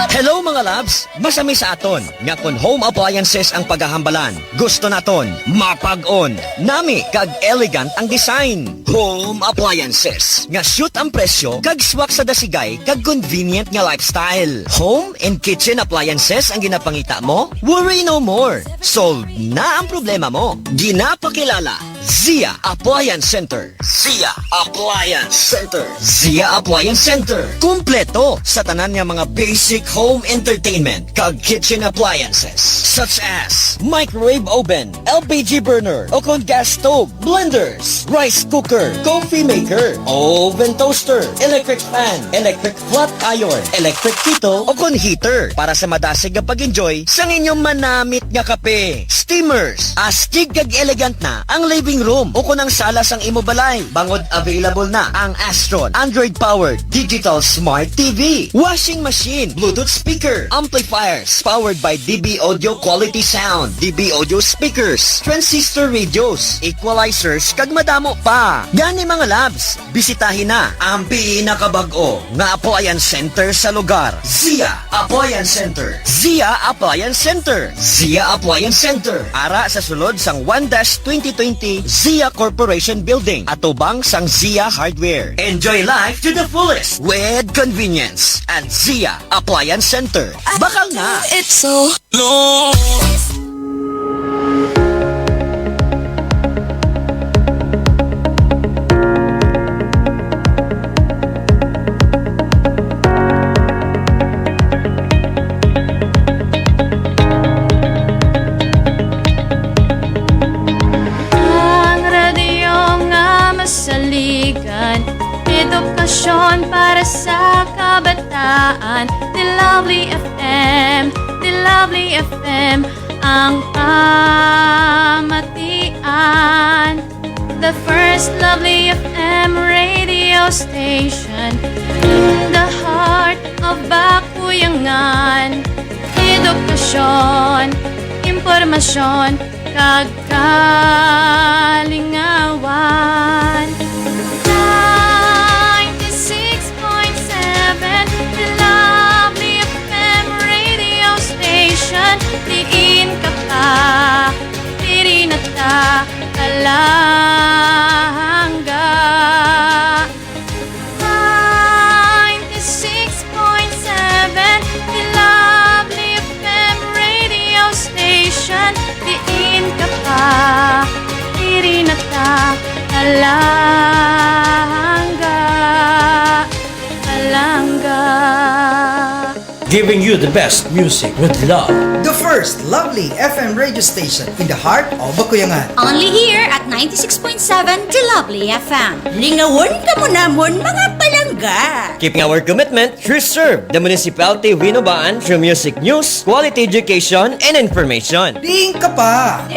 Hello mga loves! Masami sa aton nga kung home appliances ang paghahambalan. Gusto naton mapag-on. Nami kag elegant ang design. Home appliances nga shoot ang presyo kag swak sa dasigay kag convenient nga lifestyle. Home and kitchen appliances ang ginapangita mo? Worry no more. Solved na ang problema mo. Ginapakilala Zia Appliance Center. Zia Appliance Center. Zia Appliance Center. Kumpleto sa tanan nga mga basic home entertainment kag kitchen appliances such as microwave oven, LPG burner, o kon gas stove, blenders, rice cooker, coffee maker, oven toaster, electric fan, electric flat iron, electric kettle, o kon heater para sa madasig nga pag-enjoy sa inyong manamit nga kape. Steamers, astig kag elegant na ang living room o kunang sala sang imo balay. Bangod available na ang Astron Android powered digital smart TV, washing machine, Bluetooth speaker, amplifiers powered by DB Audio Quality Sound, DB Audio speakers, transistor radios, equalizers kag madamo pa. Gani mga labs, bisitahin na ang pinakabag-o nga appliance center sa lugar. Zia Appliance Center. Zia Appliance Center. Zia Appliance Center. Ara sa sulod sang 1-2020 Zia Corporation Building atubang sang Zia Hardware. Enjoy life to the fullest with convenience at Zia Appliance Center. Bakal na! It's so long. Ang radyo nga masaligan, edukasyon para sa kabataan. The Lovely FM, The Lovely FM, ang pamatian. The first Lovely FM radio station in the heart of Bakuyangan. Edukasyon, impormasyon, kagalingawan. 96.7 The Lovely FM radio station. Diin ka pa, diri na ta kalangga. 96.7 The Lovely FM radio station. Diin ka pa, diri na ta kalangga. Kalangga. Giving you the best music with love. The first Lovely FM radio station in the heart of Bakuyangan. Only here at 96.7 The Lovely FM. Lingawon ka mo namon mga palangga. Keeping our commitment to serve the municipality of Winobaan through music news, quality education, and information. Ding ka pa!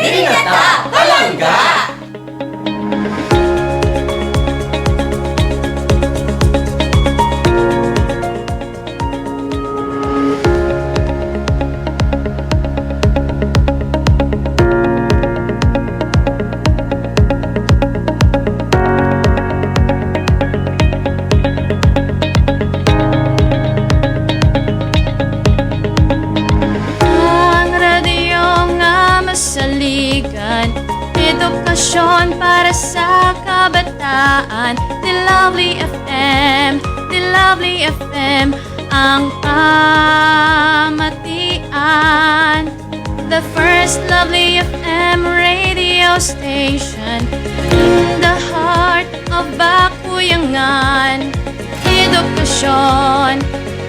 Ang radyo nga masaligan, edukasyon para sa kabataan. The Lovely FM, The Lovely FM, ang pamatian. The first Lovely FM radio station in the heart of Bakuyangan. Edukasyon,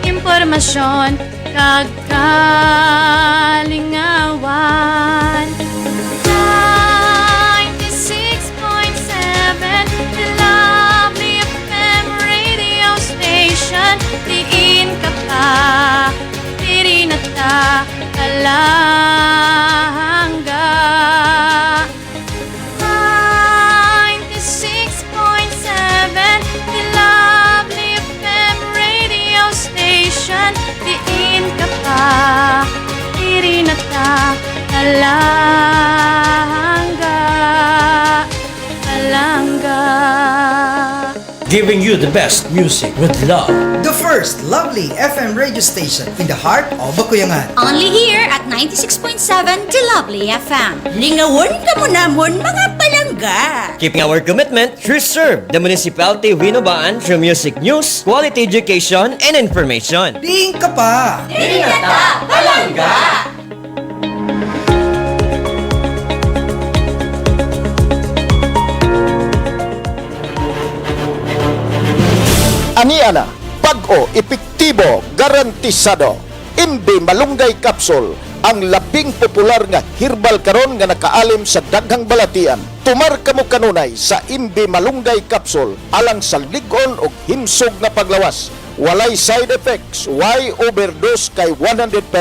impormasyon, kagalingawan. 96.7 The Lovely FM radio station. Diin ka pa, diri na ta kalangga. 96.7 The Lovely FM radio station. Diin ka pa, diri na ta kalangga. Kalangga. Giving you the best music with love. The first lovely FM radio station in the heart of Bakuyangan. Only here at 96.7 The Lovely FM. Lingawon ka mo namon mga palangga. Keeping our commitment to serve the municipality of Hinobaan through music news, quality education, and information. Ding ka pa! Dinata Palangga! Aniana, pag-o, epektibo, garantisado. Imbi Malunggay Capsule, ang labing popular nga herbal karon nga nakaalim sa daghang balatian. Tumar kamo kanunay sa Imbi Malunggay Capsule alang sa ligon o himsog na paglawas. Walay side effects, why overdose kay 100%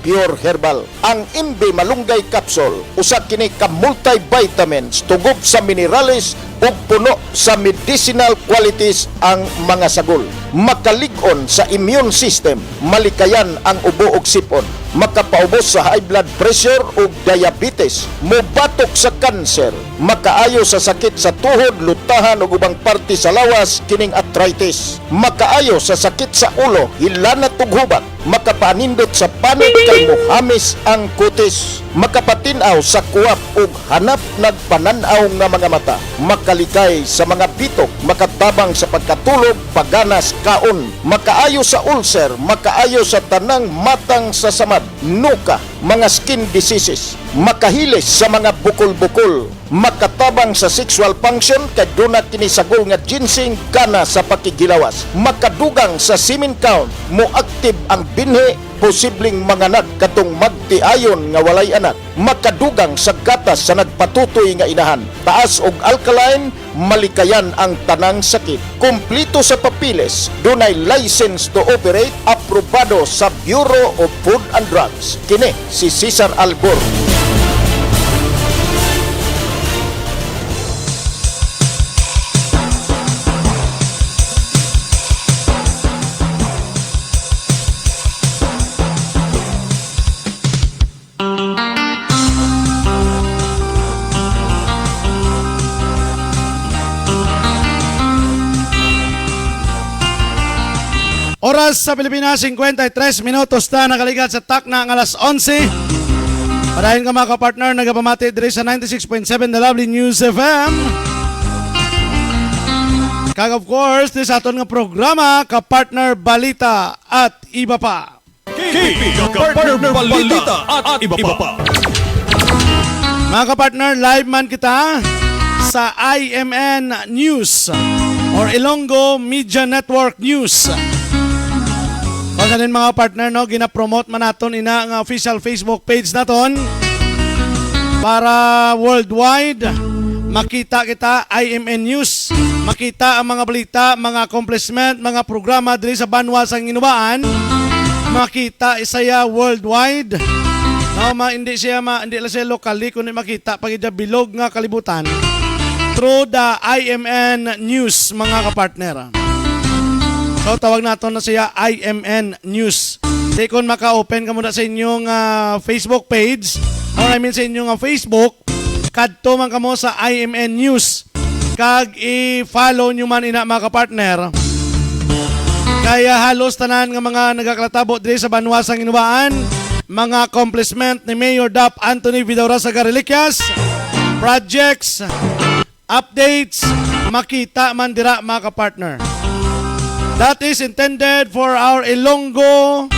pure herbal. Ang Imbi Malunggay Capsule, usa kini ka multivitamins, tugod sa minerales ug puno sa medicinal qualities ang mga sagol. Makalig-on sa immune system, malikayan ang ubo ug sipon, makapaubos sa high blood pressure ug diabetes, mobatok sa kanser, makaayo sa sakit sa tuhod, lutahan ug ubang parte sa lawas kining arthritis, makaayo sa sakit sa ulo, hilanat ug hubat, makapanindot sa panit kay mohamis ang kutis, makapatinaw sa kuwap ug hanap nagpananaw nga mga mata, makalikay sa mga bitok, makatabang sa pagkatulog, pagganas, kaon, makaayo sa ulcer, makaayo sa tanang matang sa samad, nuka, mga skin diseases, makahilis sa mga bukol-bukol, makatabang sa sexual function kay duna kini sagol nga ginseng kana sa pakigilawas, makadugang sa semen count, moaktive ang binhi, posibleng manganak katong magtiayon nga walay anak, makadugang sa gatas sa nagpatutoy nga inahan, taas og alkaline, malikayan ang tanang sakit, kumplito sa papiles, dunay license to operate, aprobado sa Bureau of Food and Drugs. Kini si Cesar Albor. Oras sa Pilipinas, 53 minutos na nakalikat sa takna ng alas 11. Parahin ka mga kapartner, nagapamati diri sa 96.7 The Lovely News FM. Kag of course, this aton nga programa, Kapartner Balita at iba pa. KP Kapartner Balita at iba pa. Mga kapartner, live man kita sa IMN News or Ilonggo Media Network News. Kung ganin mga partner, no, gina-promote man naton ina ang official Facebook page naton para worldwide makita kita IMN News, makita ang mga balita, mga accomplishment, mga programa diri sa banwa sang Hinobaan, makita isaya worldwide. No, hindi lang siya locally kundi makita pag bilog nga kalibutan through the IMN News mga kapartner. So tawag nato na siya IMN News. Di kung maka-open ka muna sa inyong Facebook page or I mean sa inyong Facebook, kadto man kamo sa IMN News. Kag i-follow nyo man ina mga kapartner. Kaya halos tanan nga mga nagaklatabo diri sa banwa sang Hinobaan, mga accomplishment ni Mayor Dap Anthony Vidora sa Gareliquias, projects, updates, makita man dira mga kapartner. That is intended for our Ilonggo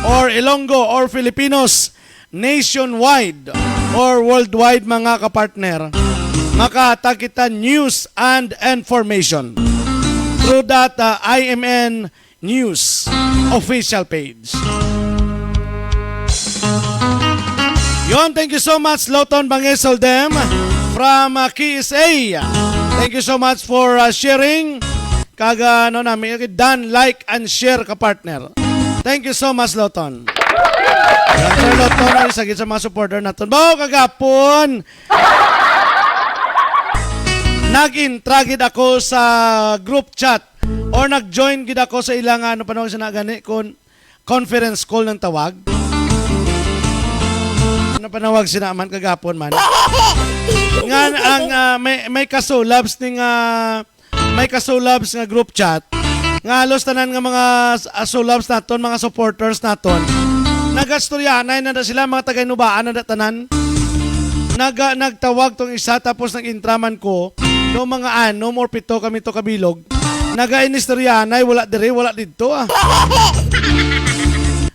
or Filipinos nationwide or worldwide mga kapartner. Makatag kita news and information through that IMN News official page. Yon, thank you so much Loton Bangesoldem from KSA. Thank you so much for sharing. Kaga namin, done, like, and share ka partner. Thank you so much, Loton. Sir Loton, ay sagit sa mga supporter natin. Bao, kagapon! Nag-intragid ako sa group chat or nag-join gid ako sa ilang panahon sa nagani kung conference call ng tawag. Ano panawag sinaman kagapon man. Nga ang may kasulabs ning may kasulabs nga group chat. Nga halos tanan nga mga sulabs naton, mga supporters naton. Nagastoryanay na sila mga taga-inubaan na tanan. Nagtawag tong isa tapos nag-intraman ko no mga more pito kami to kabilog. Naga-inistoryanay, wala dire, wala dito ah.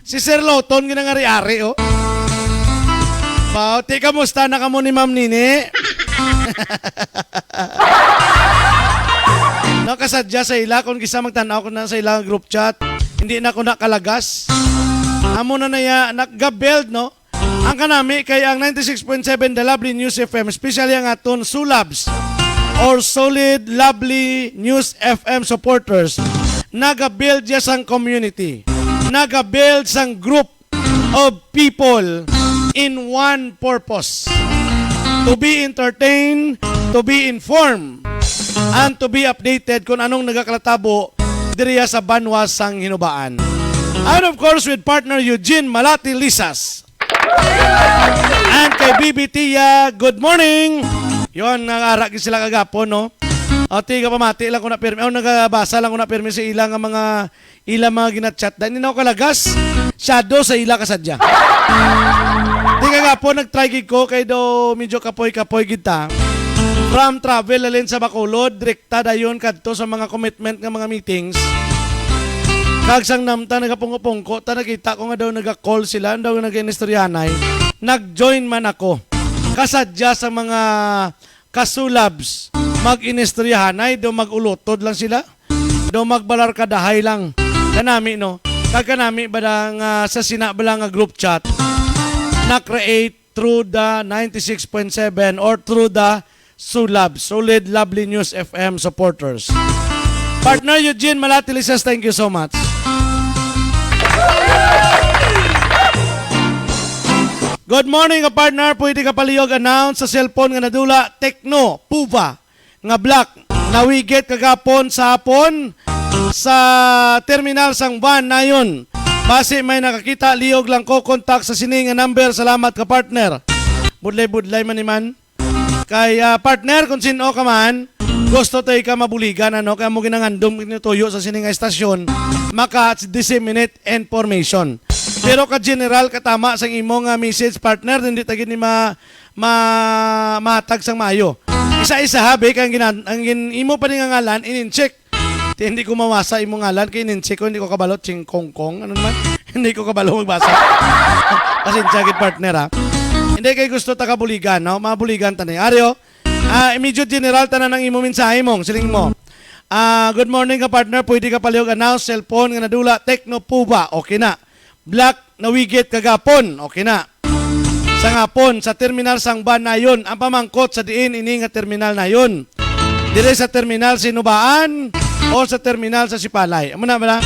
Si Sir Loton ginangari-ari oh. Pauti, kamusta na kamo ni Ma'am Nini? No, kasadya sa ila kung kisa magtanaw ko na sa ila group chat. Hindi na ko nakalagas. Amo na naya nagga-build no. Ang kanami kay ang 96.7 The Lovely News FM, especially ang aton Sulabs or Solid Lovely News FM supporters. Naga-build ya sang community. Naga-build sang group of people in one purpose. To be entertained, to be informed, and to be updated kung anong nagakalatabo diriya sa Banwa sang Hinubaan. And of course with partner Eugene Malati Lisas. And kay BBT, good morning. Yon, nang-araki sila kagapon, no? O, tiga pamati lang ko na pirmi. O, nagabasa lang ko na pirmi sa ilang mga ginatchat. Dahil hindi na ako kalagas. Shadow sa ila kasadya. Tiga gapon, nag-try gig ko kay do medyo kapoy-kapoy kita. From travel alin sa Bacolod, direkta dayon kadto sa mga commitment ng mga meetings. Kagsang namta nagapungko-pungko, ta nakita ko nga daw nagka-call sila, daw nag-inistoryanay. Nag-join man ako. Kasadya sa mga kasulabs, mag-inistoryahanay, daw mag-ulotod lang sila. Daw magbalar kadahay lang. Kanami no. Kanami badang sa sinabala nga group chat na-create through the 96.7 or through the Sulabs, Solid Lovely News FM supporters. Partner Eugene Malati Lisas, thank you so much. Good morning ka partner, pwede ka paliyog announce sa cellphone nga nadula Tecno Puva nga black nawigit kagapon sa hapon sa terminal sang van nayon. Base may nakakita liyog lang ko kontak sa sini nga number. Salamat ka partner. Budlay man ni man. Kay partner kung sino ka man, gusto tayo ka mabuligan ano kaya mo ginangandom tuyo sa sini nga estasyon maka-disseminate information. Pero ka general katama sang imo nga message partner hindi tagid ni mahatag sang maayo. Isa-isa habe kang imo pa ni nga ngalan in-check. Hindi ko mawasa imo ngalan kay in-check ko hindi ko kabalo ching kongkong ano naman. Hindi ko kabalo magbasa. Pasensya gid partner ha. Hindi kay gusto ta kabuligan no, mabuligan tanay. Aryo, immediate general tanan ang imo mensahe mong siling mo. Good morning ka partner, pwede ka palihog announce cellphone nga nadula Tecno Puba, okay na. Black nawigit kagapon, okay na. Sa ngapon, sa terminal sang van na yun, ang pamangkot sa diin ini nga terminal na yun. Dire sa terminal Sinubaan o sa terminal sa Sipalay. Amo na ba?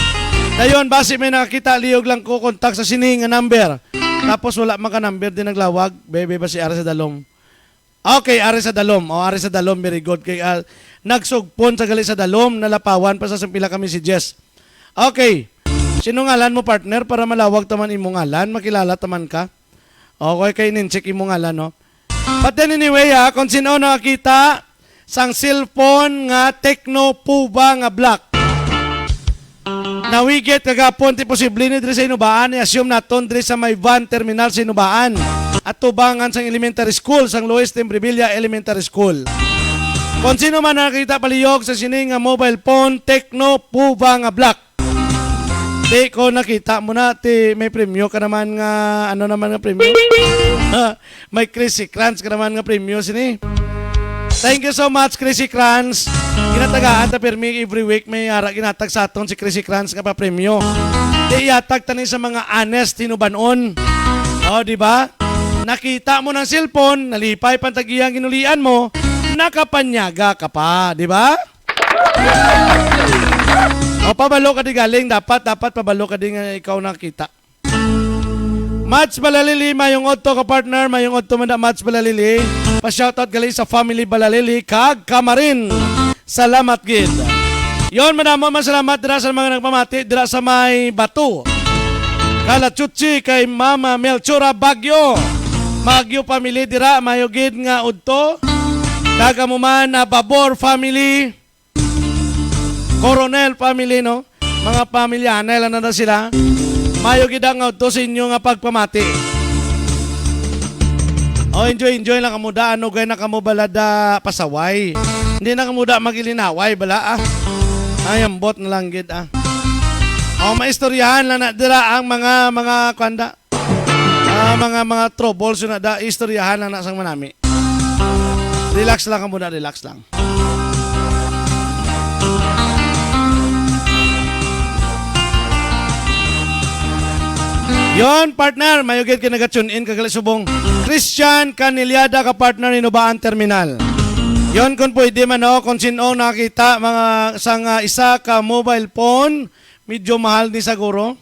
Dayon, base may nakakita, liyog lang ko kontak sa sini nga number. Tapos wala man ka number din naglawag. Bebe ba si Ari sa Dalom? Okay, Ari sa Dalom. O, Ari sa Dalom, very good. Kay, nagsugpon sa gali sa Dalom, nalapawan pa sa sampila kami si Jess. Okay. Sino ngalan mo partner para malawag taman imo ngalan, makilala taman ka. Okay, kay nin-check imo ngalan no. But then anyway kung sino nakakita sang cellphone nga Tecno Puba nga black. Nawigit kagapon ti posible ni diri sa Hinubaan, i-assume naton diri sa may van terminal sa Hinubaan at tubangan sang elementary school, sang Luis Tembrevilla Elementary School. Kung sino man nakakita paliyog sa sini nga mobile phone Tecno Puba nga black. Di ko nakita mo na, may premyo ka naman nga, ano naman nga premyo? May Chrissy Crans ka naman nga premyo sini. Thank you so much, Chrissy Crans. Ginatagaan ta permi every week may ginatag sa aton si Chrissy Crans nga pa premyo. Di iatag tani sa mga honest hinubanon. O, di ba? Nakita mo ng cellphone, nalipay pantagiyang ginulian mo, nakapanyaga ka pa, di ba? O pabalo ka di galing, dapat pabalo ka di nga ikaw nakita. Mats Balalili, mayong odto ka partner, mayong odto man da Mats Balalili. Pa-shoutout gali sa family Balalili, kag Kamarin. Salamat gid. Yon, manamo masalamat dira sa mga nagpamati, dira sa may Bato. Kalachuchi kay Mama Melchora Bagyo. Bagyo family dira, mayo gid nga odto. Kagamuman na Babor family. Coronel family, no? Mga pamilyanay lang na sila. Mayo gid ang to sa inyo nga pagpamati. Oh, enjoy lang kamo da ano gay na kamo balada pasaway. Hindi na kamo da magilinaway bala ah. Ay ambot na lang gid ah. Oh, maistoryahan lang na dira ang mga kwanda. Mga troubles na da istoryahan lang na sang manami. Relax lang kamo da, relax lang. Yon partner, mayugid ka naga-tune in kagali subong. Christian Canilyada ka partner Inubaan Terminal. Yon kung pwede man no, kung sino nakita mga sang isa ka mobile phone, medyo mahal ni siguro.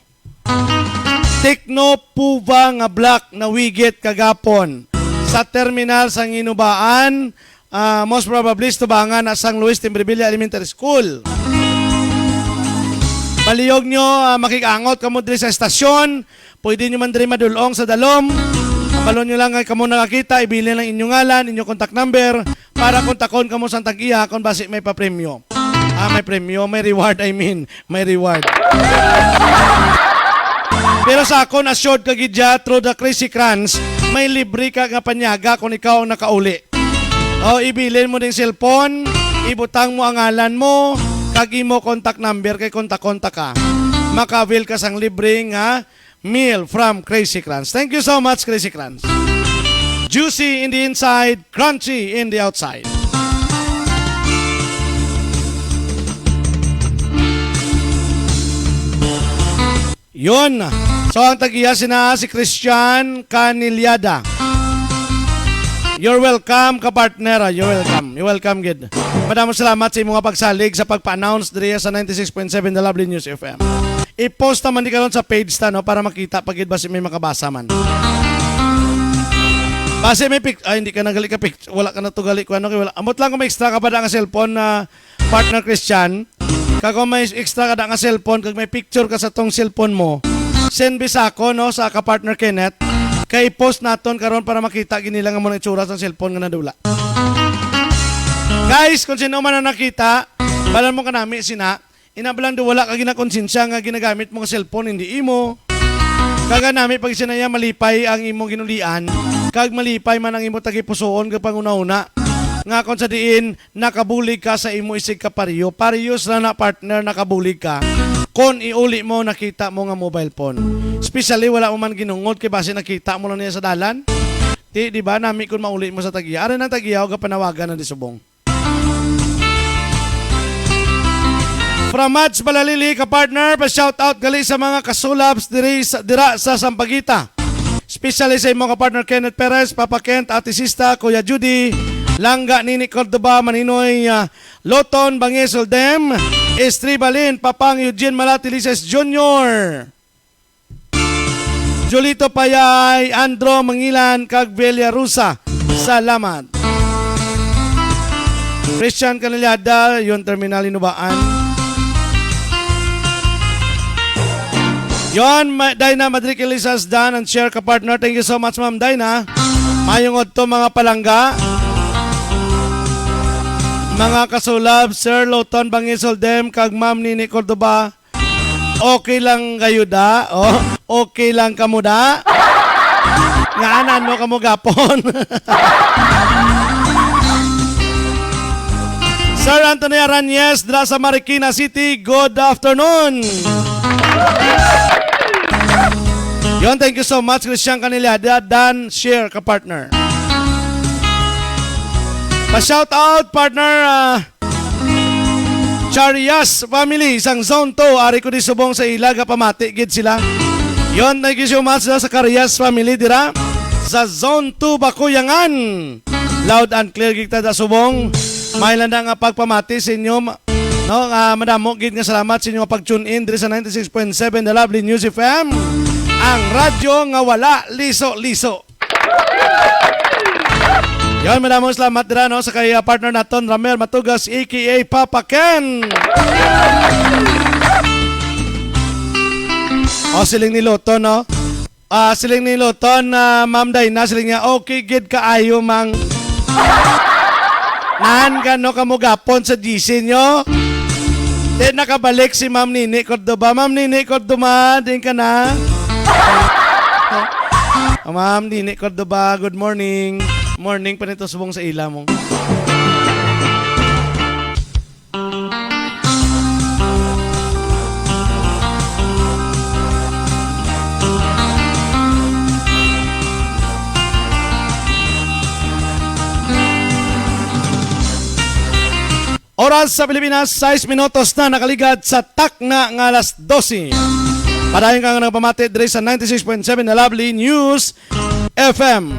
Tecno Puva nga black na wigit kagapon sa terminal sang Inubaan, most probably tubangan na sang Luis Timbrevilla Elementary School. Baliyog nyo, makikangot kamo diri sa estasyon. Pwede nyo man diri madulong sa dalom. Balon nyo lang ay kamo nakakita, ibili lang inyong ngalan, inyong contact number para kontakon kamo sa tag-iya kung basi may pa-premyo. May premyo, may reward, may reward. Pero sa akon, assured ka gidya through the Crazy Crunch, may libre ka nga panyaga kung ikaw ang nakauli. O, ibilin mo ding cellphone, ibutang mo ang ngalan mo, kagi mo contact number kay kontak-kontak ka. Makabil ka sang libre nga meal from Crazy Crunch. Thank you so much, Crazy Crunch. Juicy in the inside, crunchy in the outside. Yun. So, ang tag-iya si Christian Canilyada. You're welcome, kapartner. You're welcome. You're welcome, gid. Maraming salamat sa imong pagsalig sa pagpa-announce diri sa 96.7 The Lovely News FM. I-post naman di karon sa page ta no para makita pagid basi may makabasa man. Basi may hindi ka nagali ka picture, wala ka na to gali ko ano kay wala. Amot lang kung may extra ka pa da nga cellphone na partner Christian. Kag kung may extra ka da nga cellphone kag may picture ka sa tong cellphone mo, send bisa ko no sa ka-partner Kenneth. Kay post naton karon para makita gini lang mo na itsura sa cellphone nga nadula. Guys, kung sino man na nakita, balan mo kanami sina. Inabalang do wala ka ginakonsensya nga ginagamit mo nga cellphone hindi imo. Kaga nami pag sinaya malipay ang imong ginulian, kag malipay man ang imo tagipusoon kapag una-una. Nga kon sa diin nakabulig ka sa imo isig ka pariyo. Pariyos na partner nakabulig ka. Kon iuli mo nakita mo nga mobile phone. Especially wala mo man ginungod kay base nakita mo lang niya sa dalan. Di ba nami kun mauli mo sa tagiya. Ara nang tagiya ga panawagan na di subong. From Mats Balalili ka partner, pa-shout out gali sa mga kasulabs dira sa Sampaguita. Especially sa imong ka partner Kenneth Perez, Papa Kent, Ate Sista, Kuya Judy, Langga Nini Cordoba, Maninoy Loton, Bangesol Dem, Estribalin, Papang Eugene Malati-Lices Jr. Julito Payay, Andro Mangilan, kag Velia Rusa. Salamat. Christian Canilyada, yung terminal Inubaan. Yon, Dina Madrick Elisas Dan and share ka partner. Thank you so much, Ma'am Dina. Mayong to mga palangga. Mga kasulab, Sir Loton Bangisol Dem, kag Ma'am Nini Cordoba. Okay lang kayo da? Oh, okay lang kamo da? Ngaanan mo kamo gapon. Sir Anthony Aranyes, dra sa Marikina City, good afternoon. Yon, thank you so much, Christian Canilyada, Dan, share ka partner. Pa-shout out, partner, Charias family, isang zone 2, ari ko di subong sa Ilaga, pamati, gid sila. Yon, thank you so much sa Charias family, dira, sa zone 2, Bakuyangan. Loud and clear, gid da subong. May lang nga pagpamati sa inyo, no, madamo, gid nga salamat sa inyo pag-tune in, diri sa 96.7 The Lovely News FM. Ang radyo nga wala liso-liso. Yan, maraming salamat dira no sa kay partner naton Ramel Matugas aka Papa Ken. Siling ni Loton no. Siling ni Loton Ma'am Dayna siling niya okay gid kaayo mang nan kano kamo gapon sa GC nyo. Di nakabalik si Ma'am Nini Cordoba. Ma'am Nini Cordoba, din ka na? Ma'am Nini Cordoba, good morning. Morning pa nito subong sa ila mo. Oras sa Pilipinas, 6 minutos na nakaligad sa takna nga alas 12. Padayon ka nga pamati dire sa 96.7 na Lovely News FM.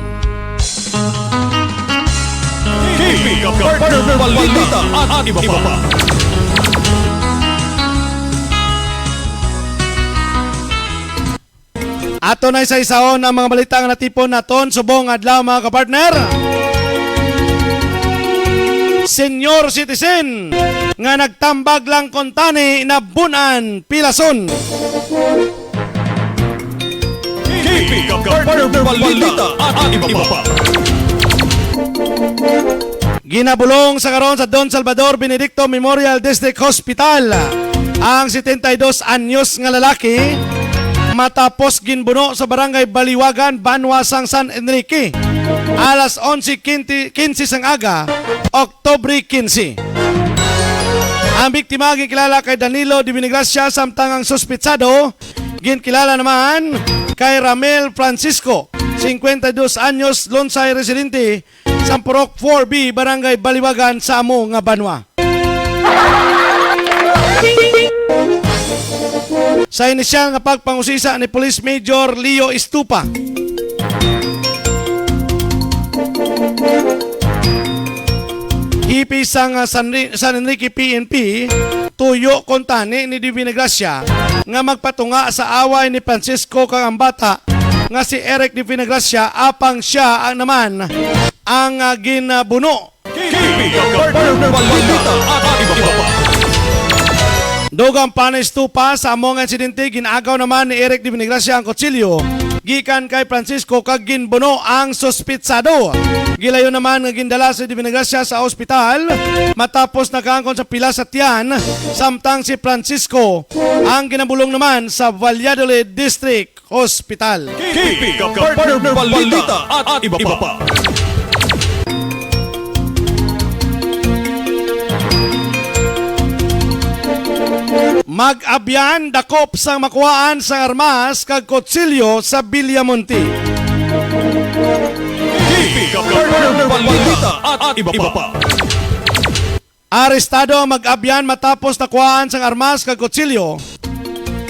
KP Kapartner Balita at iba pa. Ato na isa-isaon ang mga balita nga natipon naton subong adlaw mga kapartner. Senior citizen nga nagtambag lang kontani na bunan pilason. KP Kapartner Balita at iba pa. Ginabulong sa karon sa Don Salvador Benedicto Memorial District Hospital ang 72 anyos nga lalaki matapos ginbuno sa barangay Baliwagan, Banwasang San Enrique alas 11:15 sang aga, Oktubre 15. Ang biktima ginkilala kay Danilo de Vinagracia samtang ang suspitsado ginkilala naman kay Ramel Francisco, 52 anyos, Lonsay residente sa Purok 4B, Barangay Baliwagan sa amo nga Banwa. Sa inisyal nga pagpangusisa ni Police Major Leo Estupa, hipi sang San Enrique PNP tuyo kontani ni Di Vinagracia nga magpatunga sa away ni Francisco kang ang bata nga si Eric Di Vinagracia apang siya ang naman ang ginabuno. KP Kapartner Balita at iba pa. Dugang pa na Estupa sa among insidente ginagaw naman ni Eric Di Vinagracia ang kutsilyo gikan kay Francisco kag ginbuno ang suspitsado. Gilayo naman nga gindala si Di Vinagracia sa ospital matapos nakaangkon sa pila sa tiyan, samtang si Francisco ang ginabulong naman sa Valladolid District Hospital. KP Kapartner Balita at iba pa. Mag-abyan dakop sang makuhaan sa armas kag kutsilyo sa Villamonte. KP Kapartner Balita at iba pa. Arestado ang mag-abyan matapos nakuhaan sang armas kag kutsilyo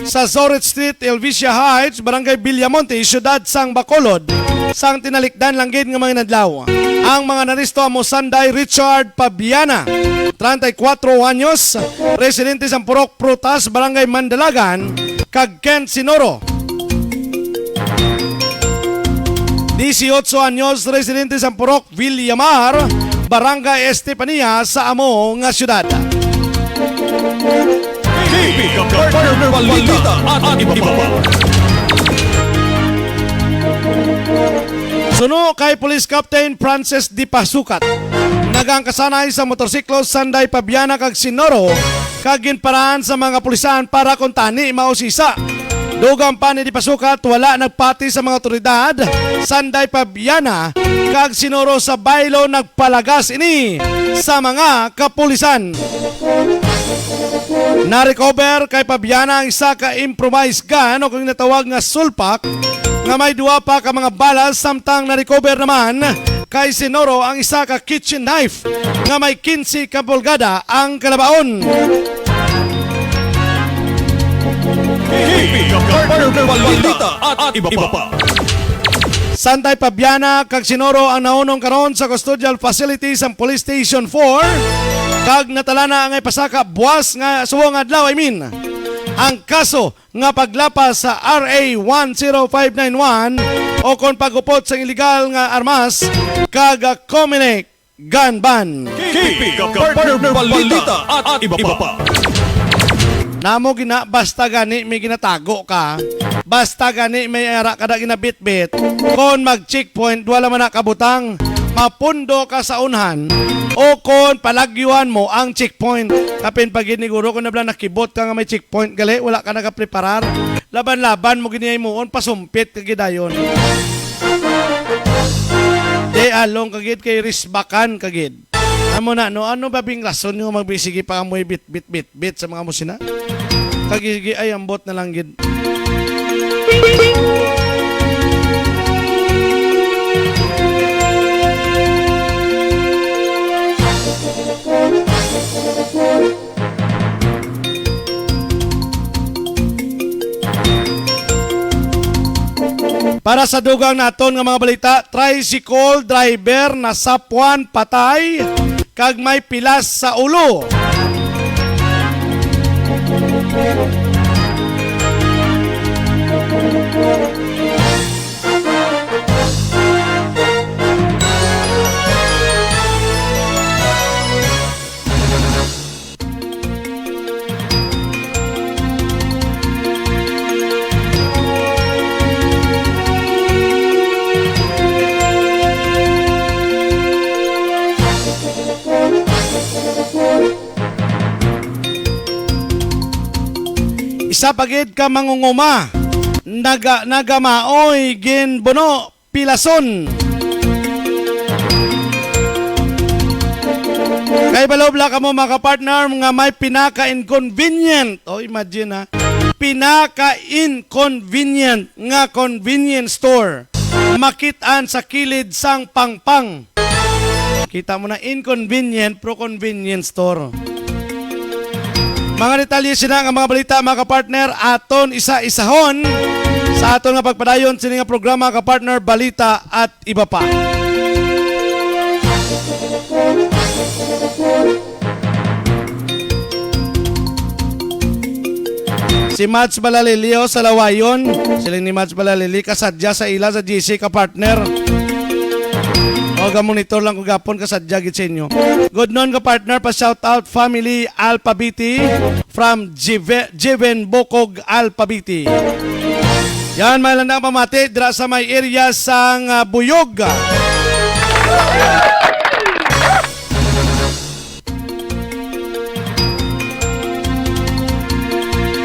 sa Zoret Street, Elvicia Heights, Barangay Villamonte, Siyudad sang Bacolod, sang tinalikdan langgit nga mga nadlaw. Ang mga naristo amo Sanday Richard Pabiana, 34 anyos, residente sa Purok Prutas, Barangay Mandalagan, kag Kent Sinoro, 18 anyos, residente sa Purok Villamar, Barangay Estepania sa amo nga siyudad. KP Kapartner Balita at iba pa. Suno kay Police Captain Francis Di Pasukat, nagang kasanay sa motorsiklo Sanday Pabiana kag Sinoro, kag ginparahan sa mga pulisan para kuntani mausisa. Dugang pa ni Di Pasukat wala nagpati sa mga otoridad Sanday Pabiana kag Sinoro sa baylo nagpalagas ini sa mga kapulisan. Na-recover kay Pabiana ang isa ka improvised gun o kung natawag nga sulpak nga may duwa pa ka mga balas, samtang na-recover naman kay Sinoro ang isa ka kitchen knife nga may 15 ka pulgada ang kalabaon. KP Kapartner Balita at iba pa. Sanday Pabiana kag Sinoro ang naunong karon sa custodial facilities ang Police Station 4 kag natalana ang ipasaka buwas nga suwong adlaw ang kaso nga paglapas sa RA 10591 o kon pagupot sa illegal nga armas kag Comelec gun ban. KP Kapartner Balita at iba pa. Namo gina basta gani may ginatago ka, basta gani may ara kada ginabitbit, kon mag checkpoint wala man nakabutang, mapundo ka sa unhan, O kon palagyuhan mo ang checkpoint. Kapin pag giniguro kung nabla nakibot ka nga may checkpoint gali, wala ka nakapreparar. Laban-laban mo giniyay mo on pasumpit ka gidayon. Di along kagid kay risbakan kagid. Amo na no, ano ba bing rason yung magbisigi pa mo bit sa mga musina? Kagigi ay ambot na lang gid. Para sa dugang naton nga mga balita, tricycle driver na sapwan patay kag may pilas sa ulo. Isa pagid ka mangunguma, nagamaoy ginbuno pilason. Kay balobla ka mo mga partner nga may pinaka-inconvenient. O imagine ha, pinaka-inconvenient nga convenience store. Makitaan sa kilid sang pangpang. Kita mo na inconvenient pro convenience store. Mga detalye sila nga mga balita mga kapartner aton isa-isahon sa aton nga pagpadayon sini nga programa kapartner balita at iba pa. Si Mads Balalilio sa Lawayon, siling ni Mads Balalili kasadya sa ila sa GC kapartner. O monitor lang ko gapon kasadya gid sa inyo. Good noon ka partner pa shout out family Alpabiti from Jiven Bokog Alpabiti. Yan may landang pamati dira sa may area sang Buyog.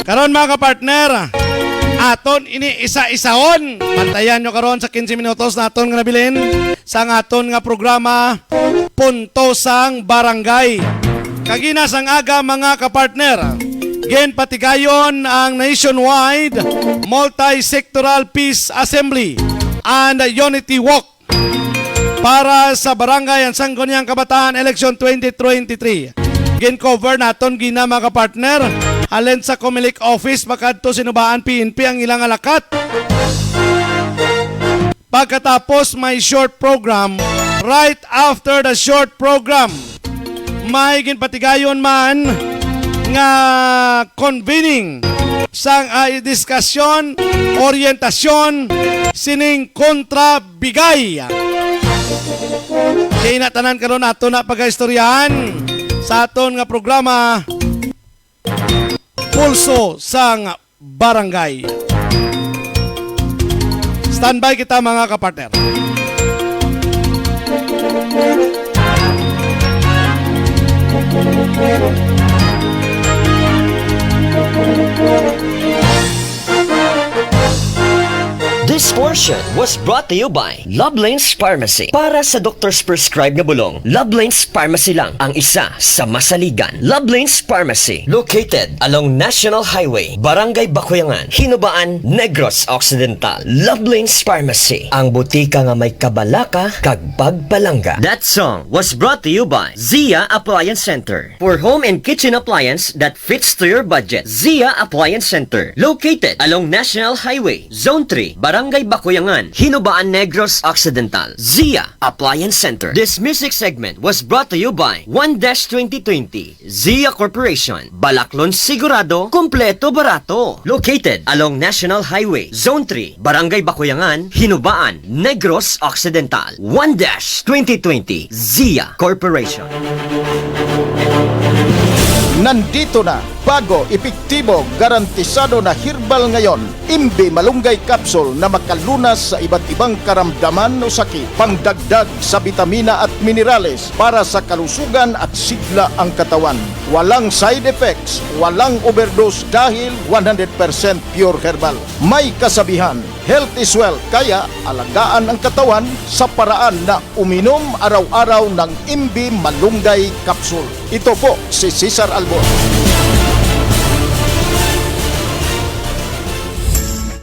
Karon mga kapartner, aton ini isa-isahon. Bantayan nyo karon sa 15 minutos na aton nga nabilin sa aton nga programa Puntosang Barangay. Kagina sang aga mga kapartner, gen patigayon ang nationwide multi-sectoral peace assembly and unity walk para sa barangay ang Sangguniang Kabataan election 2023. Gen cover naton gina mga kapartner. Alin sa Comelec office makadto sinubaan PNP ang ilang alakat. Pagkatapos may short program, right after the short program, may ginpatigayon man nga convening sang diskusyon, orientasyon, sining kontrabigay. Kaya natanan karon ato na pag-istoryahan sa aton nga programa Pulso sang Barangay. Standby kita mga kapartner. This portion was brought to you by Lovelane's Pharmacy. Para sa doctor's prescribed na bulong, Lovelane's Pharmacy lang ang isa sa masaligan. Lovelane's Pharmacy, located along National Highway, Barangay Bakuyangan, Hinubaan, Negros Occidental. Lovelane's Pharmacy, ang butika nga may kabalaka kag pagbalangga. That song was brought to you by Zia Appliance Center. For home and kitchen appliance that fits to your budget, Zia Appliance Center, located along National Highway, Zone 3, Barangay Bakuyangan, Hinubaan, Negros Occidental. Zia Appliance Center. This music segment was brought to you by 1-2020 Zia Corporation. Balaklon sigurado, kompleto barato. Located along National Highway, Zone 3, Barangay Bakuyangan, Hinubaan, Negros Occidental. 1-2020 Zia Corporation. Nandito na bago, epektibo, garantisado na herbal ngayon, Imbi Malunggay Capsule na makalunas sa iba't ibang karamdaman o sakit, pangdagdag sa bitamina at minerales para sa kalusugan at sigla ang katawan. Walang side effects, walang overdose dahil 100% pure herbal. May kasabihan, health is wealth, kaya alagaan ang katawan sa paraan na uminom araw-araw ng Imbi Malunggay Capsule. Ito po si Cesar Albor.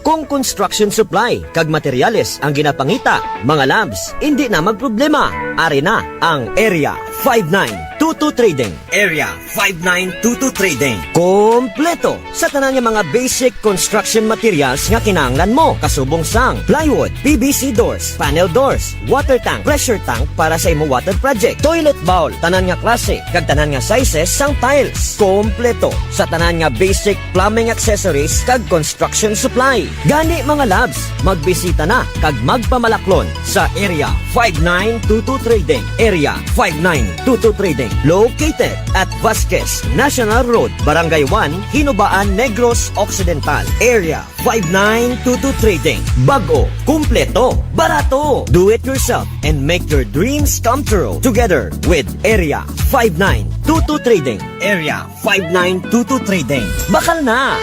Kung construction supply kag materyales ang ginapangita, mga labs, hindi na magproblema. Ari na ang Area 5922 Trading. Area 5922 Trading. Kompleto sa tanan nga mga basic construction materials nga kinahanglan mo. Kasubong sang plywood, PVC doors, panel doors, water tank, pressure tank para sa imo water project, toilet bowl, tanan nga klase, kag tanan nga sizes sang tiles. Kompleto sa tanan nga basic plumbing accessories kag construction supply. Gani mga labs, magbisita na kag magpamalaklon sa Area 5922 Trading. Area 5922 Trading. Located at Vasquez National Road, Barangay 1, Hinubaan, Negros Occidental. Area 5922 Trading. Bago, kumpleto, barato. Do it yourself and make your dreams come true. Together with Area 5922 Trading. Area 5922 Trading. Bakal na!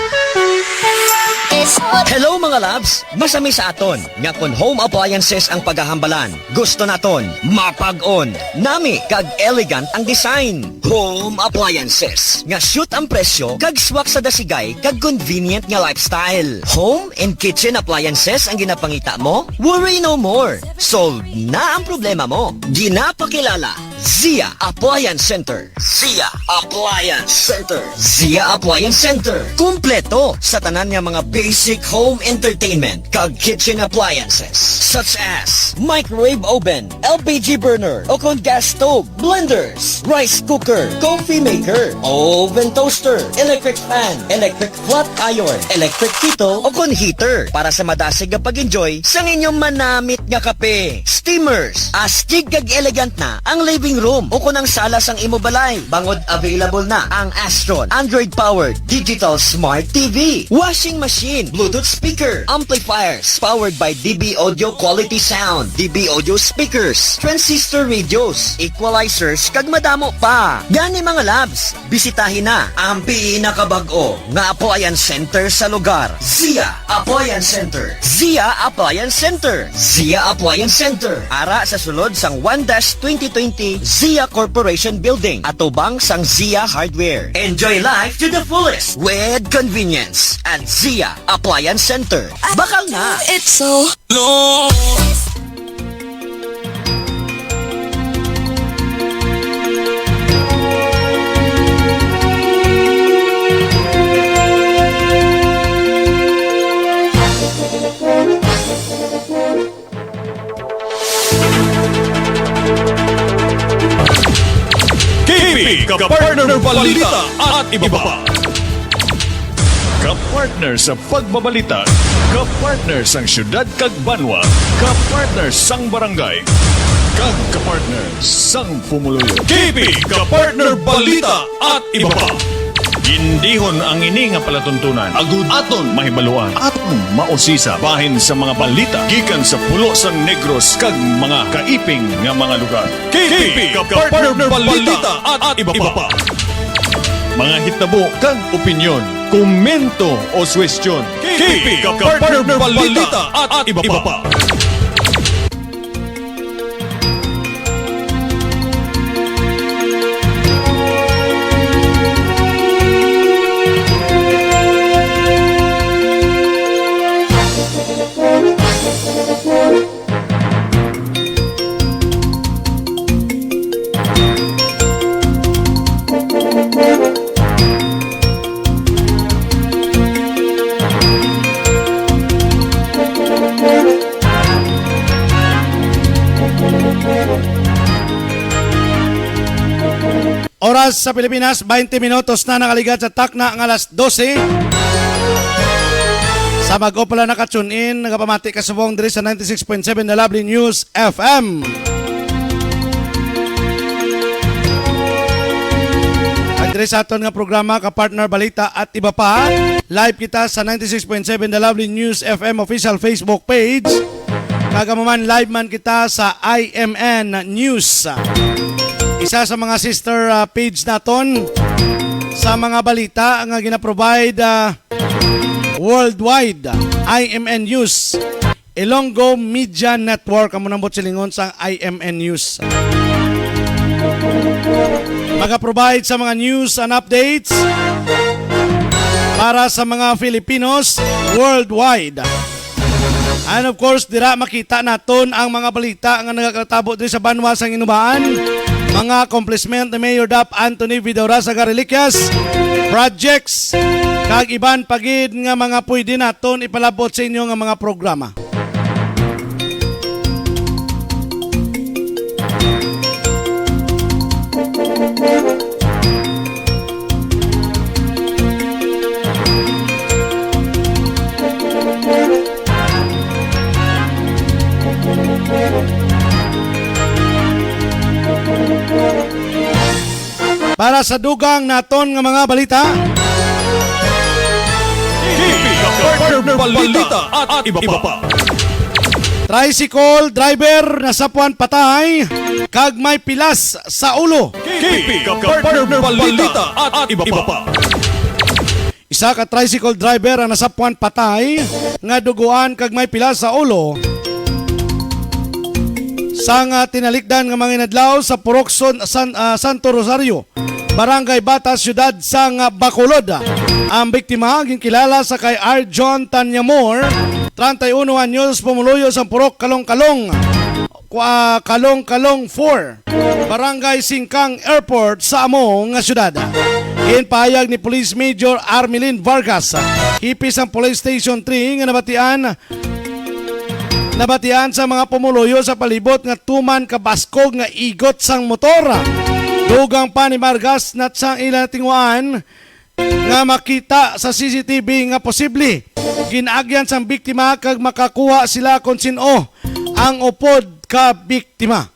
Hello mga labs! Masami sa aton nga kung home appliances ang paghahambalan. Gusto naton mapag-on. Nami kag elegant ang design. Home appliances nga shoot ang presyo kag swak sa dasigay kag convenient nga lifestyle. Home and kitchen appliances ang ginapangita mo? Worry no more. Solve na ang problema mo. Ginapakilala Zia Appliance Center. Zia Appliance Center. Zia Appliance Center. Kumpleto sa tanan nga mga basic home entertainment kag kitchen appliances such as microwave oven, LPG burner, o kon gas stove, blenders, rice cooker, coffee maker, oven toaster, electric fan, electric flat iron, electric kettle, o kon heater para sa madasig nga pag-enjoy sa inyong manamit nga kape. Steamers, astig kag elegant na ang living room o kun ang sala sang imo balay. Bangod available na ang Astron Android-powered digital smart TV, washing machine, Bluetooth speaker, amplifiers powered by DB Audio Quality Sound, DB Audio speakers, transistor radios, equalizers, kag madamo pa. Gani mga labs, bisitahin na ang pinakabag-o nga appliance center sa lugar. Zia Appliance Center. Zia Appliance Center. Zia Appliance Center. Ara sa sulod sang 1-2020 Zia Corporation Building, atubang sang Zia Hardware. Enjoy life to the fullest with convenience at Zia Appliance Center. Bakal na! It's so long. KB, kapartner balita at iba pa. Kapartner sa pagbabalita, kapartner sang syudad kag Banwa, kapartner sang barangay, kag kapartner sang pumuluyo. KB, kapartner balita at iba pa. Indihon ang ini nga palatuntunan. Agud aton mahibaluan. Aton mausisa bahin sa mga balita gikan sa pulo sang Negros kag mga kaiping nga mga lugar. KB, kapartner balita at iba pa. Mga hitabo kag opinyon, komento o suwestyon. KB, kapartner balita at iba pa. Oras sa Pilipinas, 20 minutos na nakaligat sa takna ng alas 12. Sa bago pala nakatune in, nagapamati kasubong diri sa 96.7 na Lovely News FM. At diri Dire sa aton nga programa Kapartner Balita at iba pa. Live kita sa 96.7 The Lovely News FM official Facebook page. Kagaman live man kita sa IMN News. Isa sa mga sister page naton sa mga balita nga gina-provide worldwide. IMN News. Ilonggo Media Network amo nambot silingon sa IMN News. Mag-provide sa mga news and updates para sa mga Filipinos worldwide. And of course, dira makita naton ang mga balita nga nagakatabo diri sa Banwa sang Inubaan. Mga accomplishment ni Mayor Dap Anthony Vidora sa Reliquias projects kag iban pagid nga mga pwede naton ipalabot sa inyo nga mga programa. Para sa dugang naton nga mga balita, Kapartner Balita at iba pa. tricycle driver nasapuan patay kag may pilas sa ulo. Kapartner Balita at iba pa. Isa ka tricycle driver ang nasapuan patay nga duguan kag may pilas sa ulo sang tinalikdan nga mga inadlaw sa Purokson Santo Rosario, Barangay Batas, Syudad sang Bacolod. Ang biktima ginkilala sa kay Arjon Tanyamor, 31 anyos, pumuluyo sa Purok Kalong-Kalong, Kalong-Kalong 4, Barangay Singkang Airport sa among nga syudad. Ginpahayag ni Police Major Armelin Vargas, hipis ang Police Station 3 nga nabatian sa mga pumuluyo sa palibot nga tuman kabaskog nga igot sang motor. Dugang pa ni Vargas na sang ilang tingwaan nga makita sa CCTV nga posible ginaagyan sang biktima kag makakuha sila kung sino ang upod ka biktima.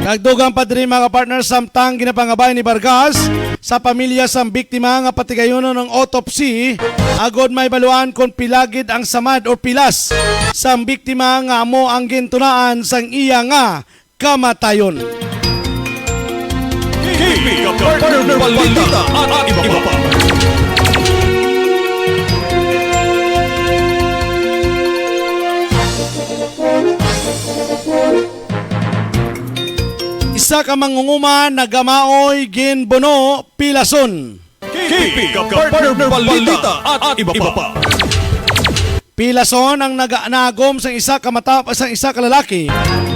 Nagdugang pa diri mga partner samtang ginapangabay ni Vargas sa pamilya sang biktima nga patigayonon ng autopsy agod may baluan kung pilagid ang samad o pilas sang biktima nga amo ang gintunaan sang iya nga kamatayon. Kapartner Balita at iba pa. Isa ka mangunguma nagamaoy ginbono pilason. Kapartner Balita at iba pa. Pilason ang nagom sang isa ka lalaki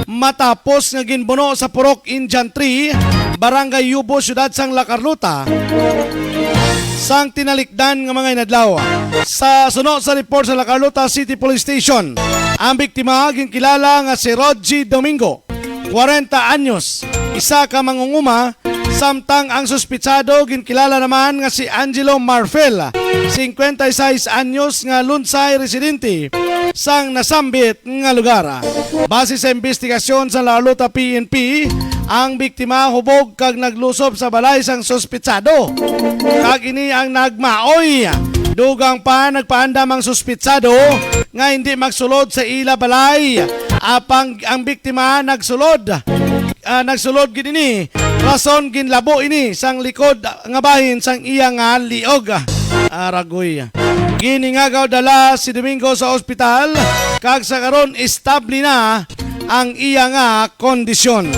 matapos nga ginbono sa Purok Indian Tree, Barangay Yubo, Syudad sang La Carlota. Sang tinalikdan nga mga inadlaw. Sa sunod sa report sa La Carlota City Police Station, ang biktima ginkilala nga si Rodgy Domingo, 40 anyos, isa ka mangunguma, samtang ang suspitsado ginkilala naman nga si Angelo Marfel, 56 anyos nga lunsay residente sang nasambit nga lugar. Base sa investigasyon sa La Carlota PNP, ang biktima hubog kag naglusob sa balay sang suspitsado. Kag ini ang nagmaoy. Dugang pa nagpaandam ang suspitsado nga hindi magsulod sa ila balay. Apang ang biktima nagsulod gid ini. Rason ginlabo ini sang likod nga bahin sang iya nga liog. Aragoy. Giningagaw dala si Domingo sa ospital kag sa karon estable na ang iya nga kondisyon.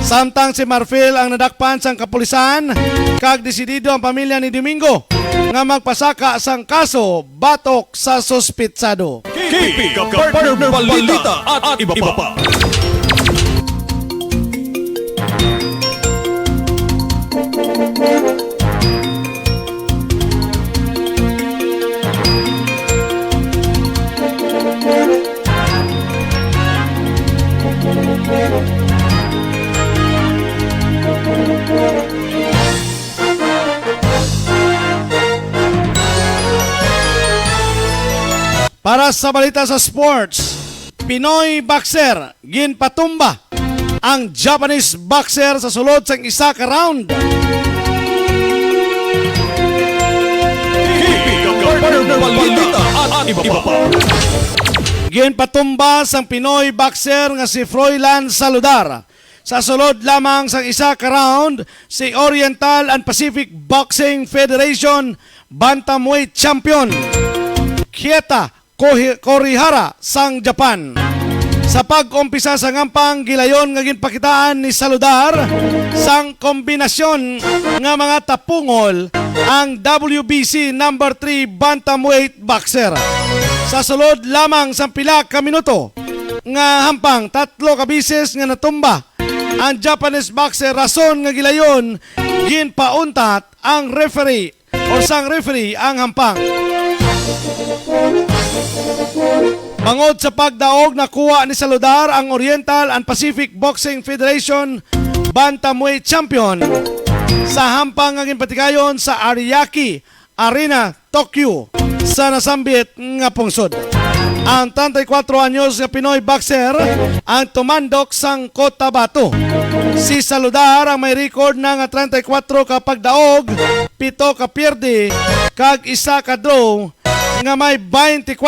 Samtang si Marfil ang nadakpan sang kapulisan kag desidido ang pamilya ni Domingo nga magpasaka sang kaso batok sa suspitsado. Kapartner Balita at iba pa. Para sa balita sa sports, Pinoy boxer ginpatumba ang Japanese boxer sa sulod sang isa ka round. Ka-partner Balita at iba pa. Ginpatumba sang Pinoy boxer nga si Froilan Saludar. Sa sulod lamang sang isa ka round, si Oriental and Pacific Boxing Federation Bantamweight Champion Kieta Korihara sang Japan. Sa pag-umpisa sa ngampang gilayon nga ginpakitaan ni Saludar sang kombinasyon nga mga tapungol ang WBC number 3 Bantamweight boxer. Sa sulod lamang sang pila ka minuto nga hampang 3 ka bisis nga natumba ang Japanese boxer, rason nga gilayon ginpauntat ang referee o sang referee ang hampang. Bangod sa pagdaog, nakuha ni Saludar ang Oriental and Pacific Boxing Federation Bantamweight Champion sa hampang nga ginpatikayon sa Ariake Arena, Tokyo sa nasambit nga pungsod. Ang 34 anyos nga Pinoy boxer ang tumandok sang Cotabato. Si Saludar ang may record na nga 34 ka pagdaog, 7 ka pierde, kag 1 ka draw nga may 24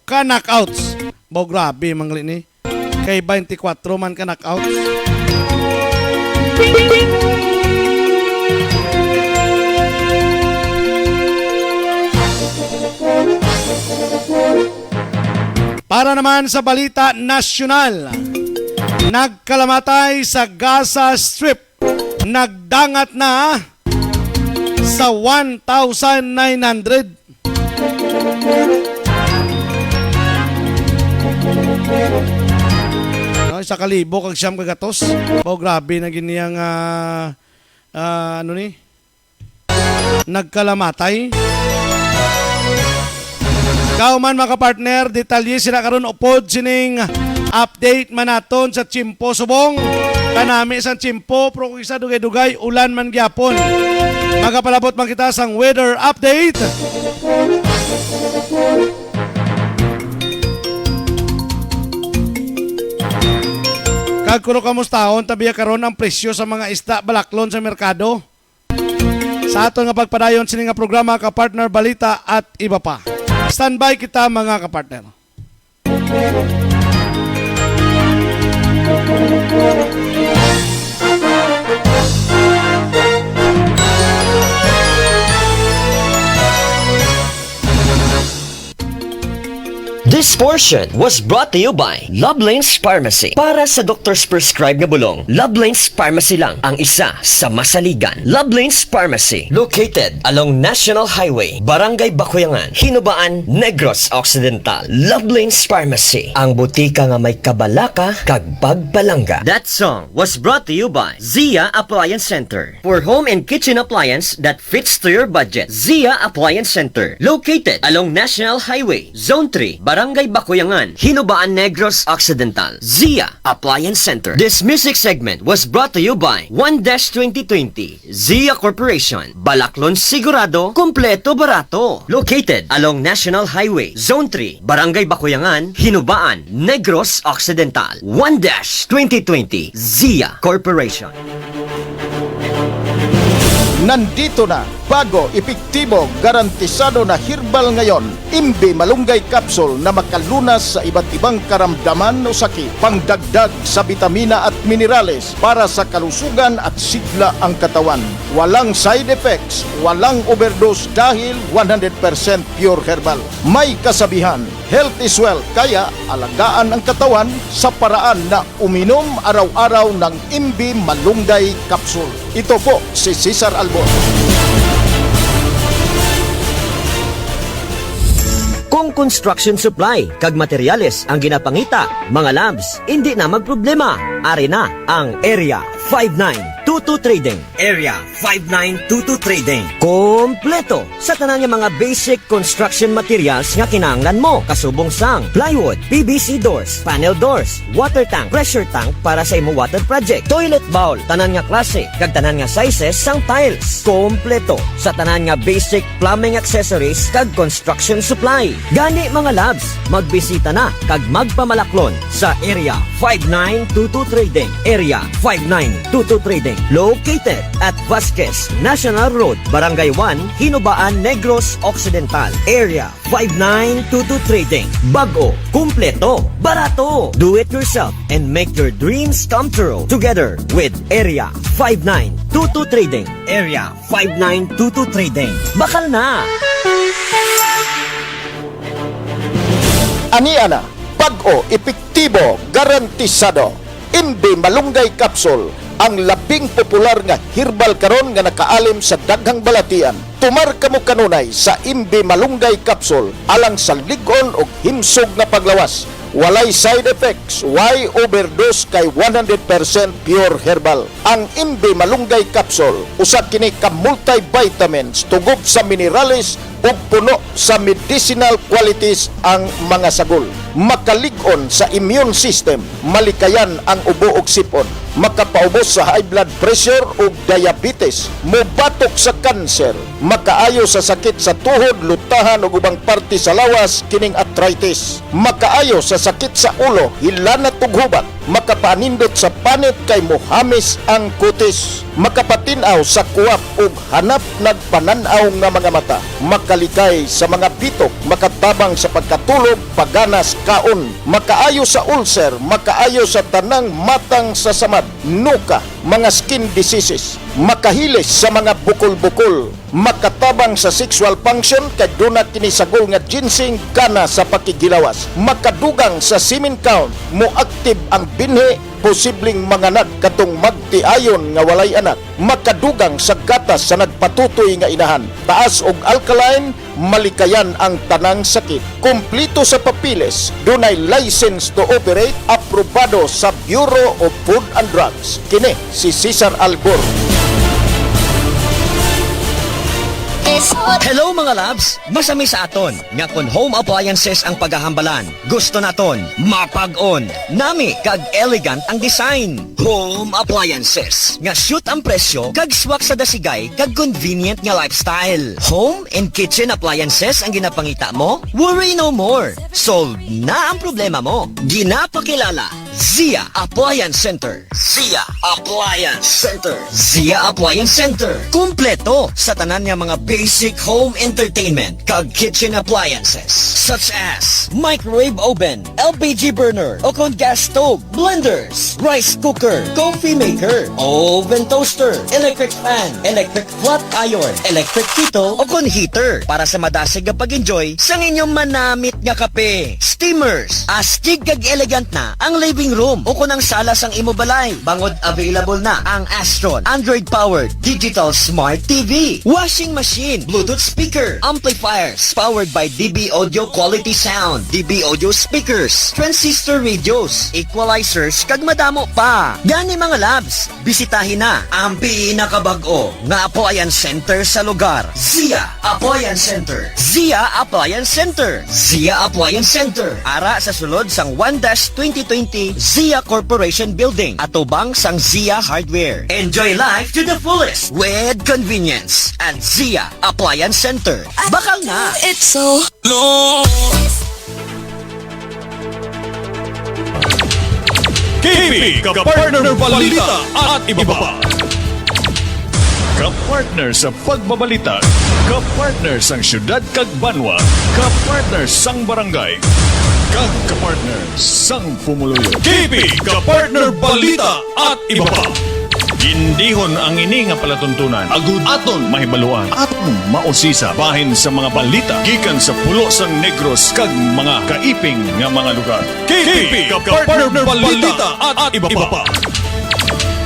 ka knockouts. Bo grabe mangli ni. Kay 24 man ka knockouts. Para naman sa balita nasyonal, nagkalamatay sa Gaza Strip, nagdangat na sa 1,900. Sa kalibo kag siyam kagatos. Oh, grabe na giniyang ano ni? Nagkalamatay. Kauman mga partner, detalye sila karon upod sining update manaton sa Chimpo Subong. Kanami sa Chimpo, pero kung isa dugay-dugay, ulan man gyapon. Magapalabot man kita sang weather update. Kagkuno kamustahon, tabiya karon ang presyo sa mga isda balaklon sa merkado. Sa aton nga pagpadayon sining nga programa Ka-Partner Balita at iba pa. Standby kita mga kapartner. This portion was brought to you by Lovelane's Pharmacy. Para sa doctor's prescribed nga bulong, Lovelane's Pharmacy lang ang isa sa masaligan. Lovelane's Pharmacy, located along National Highway, Barangay Bakuyangan, Hinubaan, Negros Occidental. Lovelane's Pharmacy, ang butika nga may kabalaka kag pagbalangga. That song was brought to you by Zia Appliance Center. For home and kitchen appliance that fits to your budget, Zia Appliance Center, located along National Highway, Zone 3, Barangay Bakuyangan, Hinubaan, Negros Occidental. Zia Appliance Center. This music segment was brought to you by 1-2020 Zia Corporation. Balaklon sigurado, kompleto barato. Located along National Highway, Zone 3, Barangay Bakuyangan, Hinubaan, Negros Occidental. 1-2020 Zia Corporation. Nandito na, bago, epektibo, garantisado na herbal ngayon, Imbi Malunggay Capsule na makalunas sa iba't ibang karamdaman o sakit, pangdagdag sa bitamina at minerales para sa kalusugan at sigla ang katawan. Walang side effects, walang overdose dahil 100% pure herbal. May kasabihan, health is wealth, kaya alagaan ang katawan sa paraan na uminom araw-araw ng Imbi Malunggay Capsule. Ito po si Cesar Albor. Kung construction supply kag materyales ang ginapangita, mga labs, hindi na magproblema. Ari na ang Area 59 5922 Trading. Area 5922 Trading. Kompleto sa tanan nga mga basic construction materials nga kinahanglan mo. Kasubong sang plywood, PVC doors, panel doors, water tank, pressure tank para sa imo water project, toilet bowl, tanan nga klase, kag tanan nga sizes sang tiles. Kompleto sa tanan nga basic plumbing accessories kag construction supply. Gani mga labs, magbisita na kag magpamalaklon sa Area 5922 Trading. Area 5922 Trading. Located at Vasquez National Road, Barangay 1, Hinubaan, Negros Occidental. Area 5922 Trading. Bago, kumpleto, barato. Do it yourself and make your dreams come true. Together with Area 5922 Trading. Area 5922 Trading. Bakal na! Aniana, bago, epektibo, garantisado. Imbe Malunggay Capsule, ang labing popular nga herbal karon nga nakaalim sa daghang balatian. Tumar kamo kanunay sa Imbe Malunggay Capsule alang sa ligon o himsog na paglawas. Walay side effects, why overdose kay 100% pure herbal. Ang Imbe Malunggay Capsule, usa kini ka multivitamins, tugod sa minerales ug puno sa medicinal qualities ang mga sagol. Makalig-on sa immune system, malikayan ang ubo ug sipon, makapaubos sa high blood pressure ug diabetes, mobatok sa kanser, makaayo sa sakit sa tuhod, lutahan ug ubang parte sa lawas kining arthritis, makaayo sa sakit sa ulo, hilanat ug hubat, makapanindot sa panit kay mohamis ang kutis, makapatinaw sa kuwap ug hanap nagpananaw nga mga mata, makalikay sa mga bitok, makatabang sa pagkatulog, paganas kaon, makaayo sa ulcer, makaayo sa tanang matang sa samad, nuka, mga skin diseases, makahilis sa mga bukol-bukol, makatabang sa sexual function kay duna kini sagol nga ginseng kana sa pakigilawas, makadugang sa semen count, moaktive ang binhi, posibleng manganak katong magtiayon nga walay anak, makadugang sa gatas sa nagpatutoy nga inahan, taas og alkaline, malikayan ang tanang sakit, kumplito sa papiles, dunay license to operate, aprobado sa Bureau of Food and Drugs. Kini si Cesar Albor. Hello mga labs! Masami sa aton nga kung home appliances ang paghahambalan. Gusto naton mapag-on. Nami kag elegant ang design. Home appliances nga shoot ang presyo kag swak sa dasigay kag convenient nga lifestyle. Home and kitchen appliances ang ginapangita mo? Worry no more. Solve na ang problema mo. Ginapakilala Zia Appliance Center. Zia Appliance Center. Zia Appliance Center. Kumpleto sa tanan nga mga basic home entertainment kag kitchen appliances such as microwave oven, LPG burner, o kon gas stove, blenders, rice cooker, coffee maker, oven toaster, electric fan, electric flat iron, electric kettle, o kon heater para sa madasig nga pag-enjoy sa inyong manamit nga kape. Steamers, astig kag elegant na ang living room o kon ang sala sang imo balay. Bangod available na ang Astron Android powered digital smart TV, washing machine, Bluetooth speaker, amplifiers powered by DB Audio Quality Sound, DB Audio speakers, transistor radios, equalizers kag madamo pa. Gani mga labs, bisitahin na ang pinakabag-o nga appliance center sa lugar. Zia Appliance Center. Zia Appliance Center. Zia Appliance Center. Ara sa sulod sang 1-2020 Zia Corporation Building, atubang sang Zia Hardware. Enjoy life to the fullest with convenience at Zia Appliance Center. Bakal na! It's so long. KB, kapartner balita at iba pa. Kapartner sa pagbabalita, kapartner sang syudad kag Banwa, kapartner sang barangay, kag kapartner sang pumuluyo. KB, kapartner balita at iba pa. Indihon ang ini nga palatuntunan. Agud aton mahibaluan. Aton mausisa bahin sa mga balita gikan sa pulo sang Negros kag mga kaiping nga mga lugar. KB, kapartner balita at iba pa.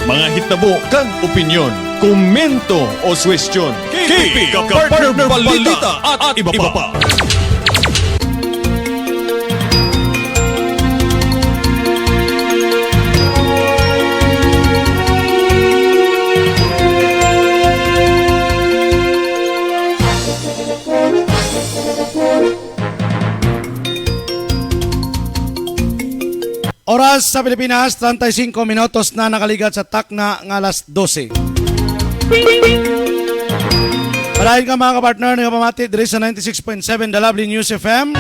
Mga hitabo kag opinyon, komento o suwestyon. KB, kapartner balita at iba pa. oras sa Pilipinas, 35 minutos na nakaligat sa takna ng alas 12. Parahin ka mga kapartner na pamati diri sa 96.7 The Lovely News FM.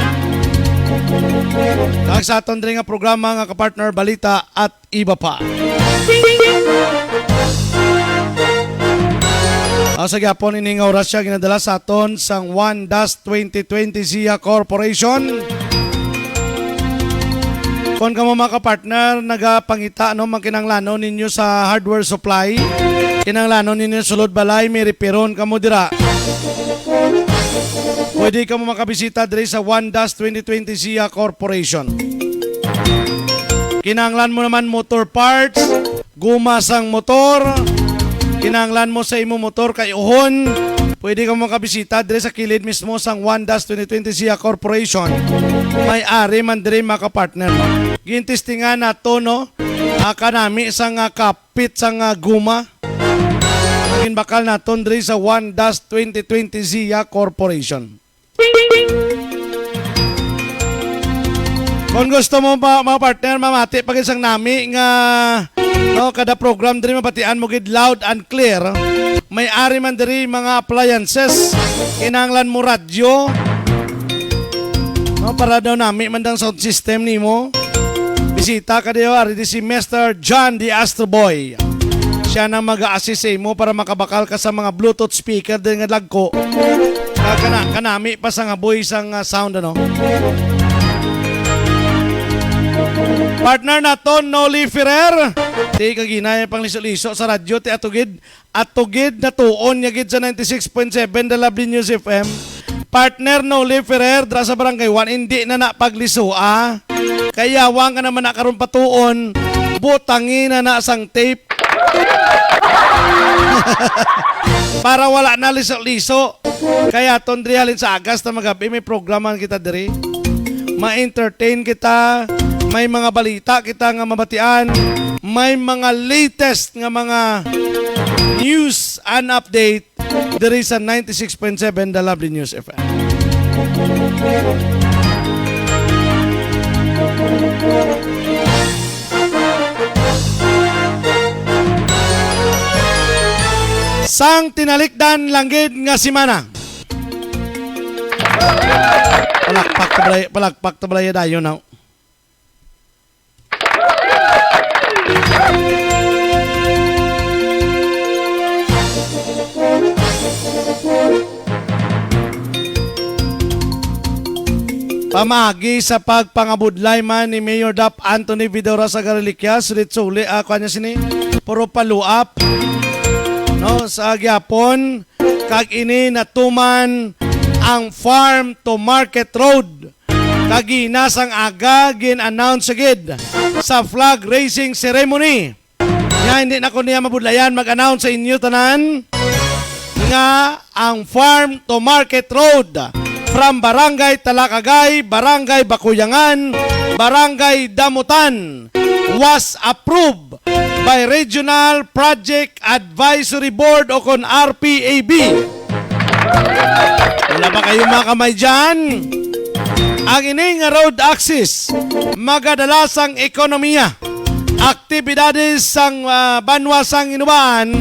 Kag sa aton diri nga programa nga kapartner balita at iba pa. Sa gyapon ini nga oras siya ginadala sa aton sang 1-2020 Zia Corporation. Kung ka mo mga kapartner, nagapangita no, magkinanglano ninyo sa hardware supply, kinanglano ninyo sulod balay, may reperon ka mo dira. Pwede ka mo makabisita diri sa 1-2020 Zia Corporation. Kinanglan mo naman motor parts, guma sang motor, kinanglan mo sa imo motor kay uhon, pwede ka makabisita diri sa kilid mismo sang 1-2020 Zia Corporation. May-ari man diri mga kapartner. Gintistingan nato no, kanami sang kapit sang guma. Maging bakal naton diri sa 1-2020 Zia Corporation. Kung gusto mo ba mga partner mamati pag isang nami nga no, kada program diri mapatian mo gid loud and clear. May-ari man diri mga appliances, kinahanglan mo radyo. No, para daw nami man dang sound system nimo. Bisita ka diyo ari si Mr. John the Astro Boy. Siya nang mag-a-assist sa imo para makabakal ka sa mga Bluetooth speaker din nga lagko. Kanami pa sa nga voice ang sound ano. Partner naton Noli Ferrer. Ti kaginaya pang liso-liso sa radyo ti atugid na tuon nya gid sa 96.7 The Lovely News FM. Partner Noli Ferrer dra sa barangay 1 hindi na napagliso Kaya wang ka naman nakaroon patuon, butangin na sang tape. Para wala na liso-liso. Kaya tondri halin sa agas na magabi may programan kita diri. Ma-entertain kita, may mga balita kita nga mabatian, may mga latest nga mga news and update diri sa 96.7 The Lovely News FM. Sang tinalikdan langgid nga simana. Palakpak tablay dayo now. Pamagi sa pagpangabudlay man ni Mayor Dap Anthony Vidora sa Garilikia, sulit suli, kanya sini, puro paluap, no, sa Gyapon, kag ini natuman ang Farm to Market Road. Kaginasang aga, gin-announce agad sa flag raising ceremony. Nga hindi na ko niya mabudlayan, mag-announce sa inyo tanan nga ang Farm to Market Road from Barangay Talakagay, Barangay Bakuyangan, Barangay Damutan was approved by Regional Project Advisory Board o kon RPAB. Wala ba kayo mga kamay dyan? Ang ining road access, magadalasang ekonomiya, aktibidades sang banwasang inubaan,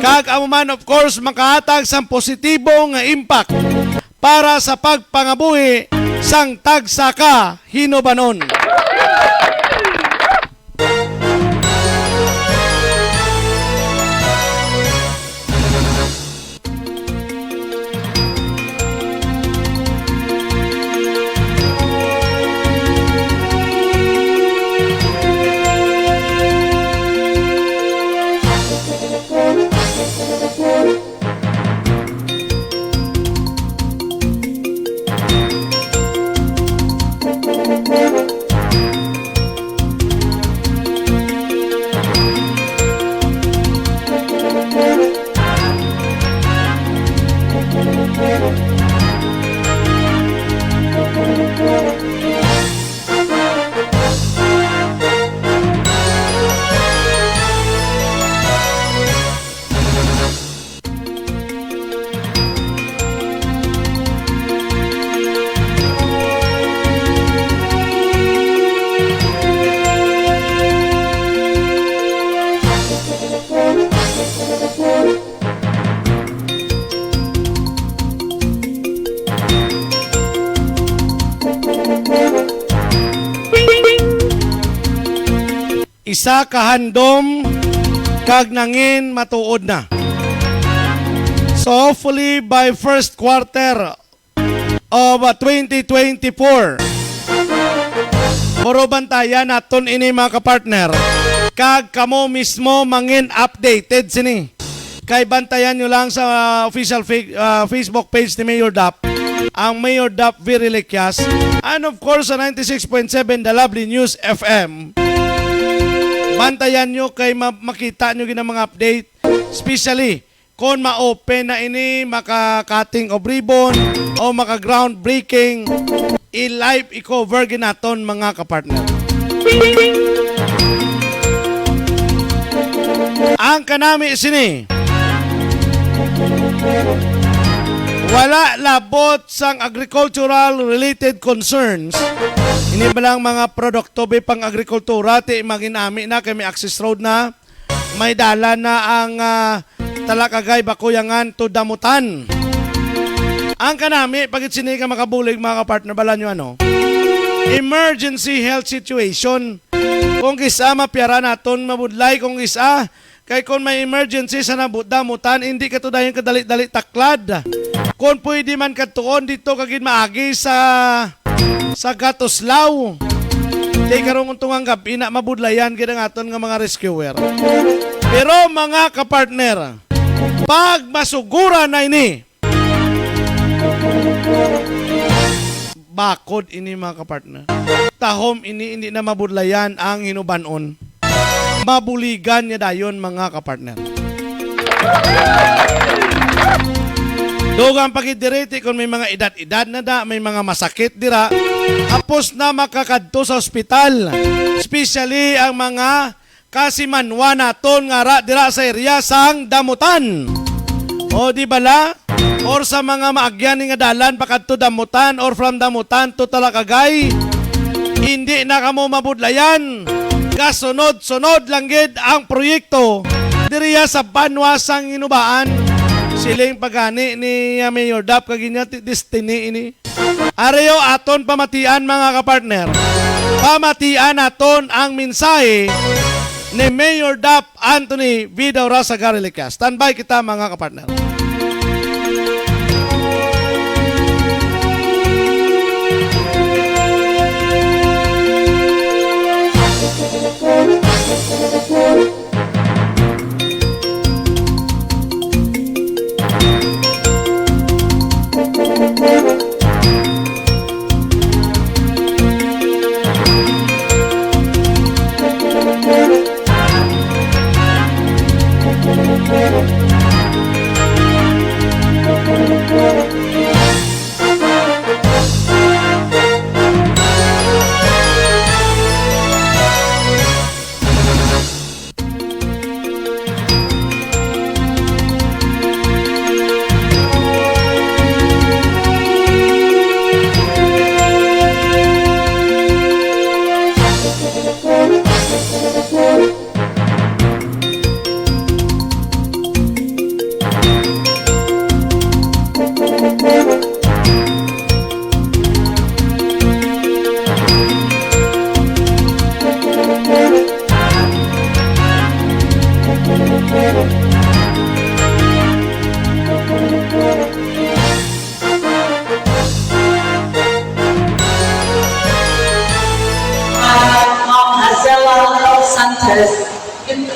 kag amuman of course makahatag sang positibong impact para sa pagpangabuhi sang tagsaka hinubanon. isa kahandom kag nangin matuod na. So hopefully by first quarter of 2024, puro bantayan naton ini mga kapartner, kag kamo mismo mangin updated sini. Kay bantayan nyo lang sa official Facebook page ni Mayor Dap, ang Mayor Dap Viriliquias, and of course sa 96.7 The Lovely News FM. Bantayan nyo kay makita nyo ginang mga update, especially kung ma-open na ini, maka-cutting of ribbon o maka-groundbreaking, i-live, i-cover ginaton mga kapartner. Ang kanami sini, wala labot sang agricultural related concerns. Ini ba lang mga produkto be pang agrikultura, ti maginami na kay may access road na, may dala na ang Talakagay Bakuyangan to Damutan. Ang kanami, pagit sini ka makabulig mga kapartner, bala nyo ano, emergency health situation. Kung isa mapiara naton mabudlay, kung isa kay kung may emergency sa damutan, hindi ka to dahil kadali-dali taklad. Kung pwede man katuon dito kagin maagi sa Gatoslaw. Di karong tungang gabi na mabudlayan gina aton nga mga rescuer. Pero mga kapartner, pag masugura na ini, bakod ini mga kapartner, tahom ini hindi na mabudlayan ang hinubanon. Mabuligan niya dayon mga kapartner. Dogang pagidirete kung may mga edad-edad na da, may mga masakit dira, hapos na makakadto sa ospital. Especially ang mga kasimanwa naton nga ra dira sa area sang Damutan. O di bala? Or sa mga maagyan nga dalan pakadto Damutan or from Damutan to Talakagay, hindi na kamo mabudlayan. Kasunod-sunod lang gid ang proyekto diriya sa Banwasang Inubaan. Siling pagani ni Mayor Dap kaginya destiny ini. Areyo aton pamatian mga kapartner. Pamatian aton ang mensahe ni Mayor Dap Anthony Vidaura sa Viriliquias. Standby kita mga kapartner.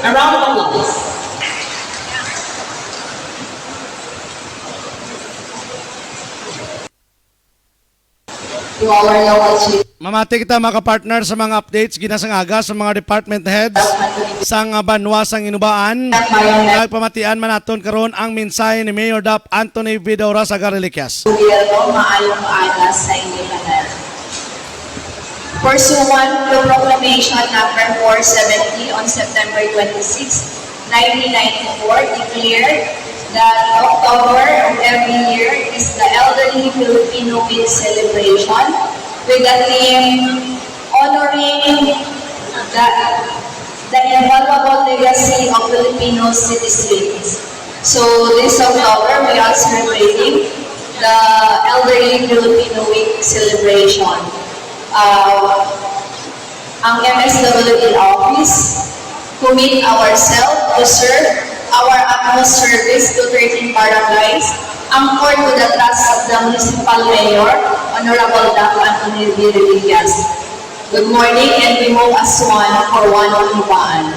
Around the place. Mamati kita mga kapartner sa mga updates ginasangaga sa mga department heads sang Banwasang Inubaan. Nagpamatian man naton karon ang mensahe ni Mayor Dap Anthony Vidaura sa Viriliquias. Gobyerno maayong maaga sa independent. Pursuant to Proclamation number 470 on September 26, 1994, declared that October of every year is the Elderly Filipino Week celebration with the theme honoring the invaluable legacy of Filipino citizens. So this October, we are celebrating the Elderly Filipino Week celebration. Ang MSWD office commit ourselves to serve our utmost service to 13 barangays, anchored to the trust of the Municipal Mayor, Honorable Dr. Anthony B. Rodriguez. Good morning, and we move as one for one Hinubaan.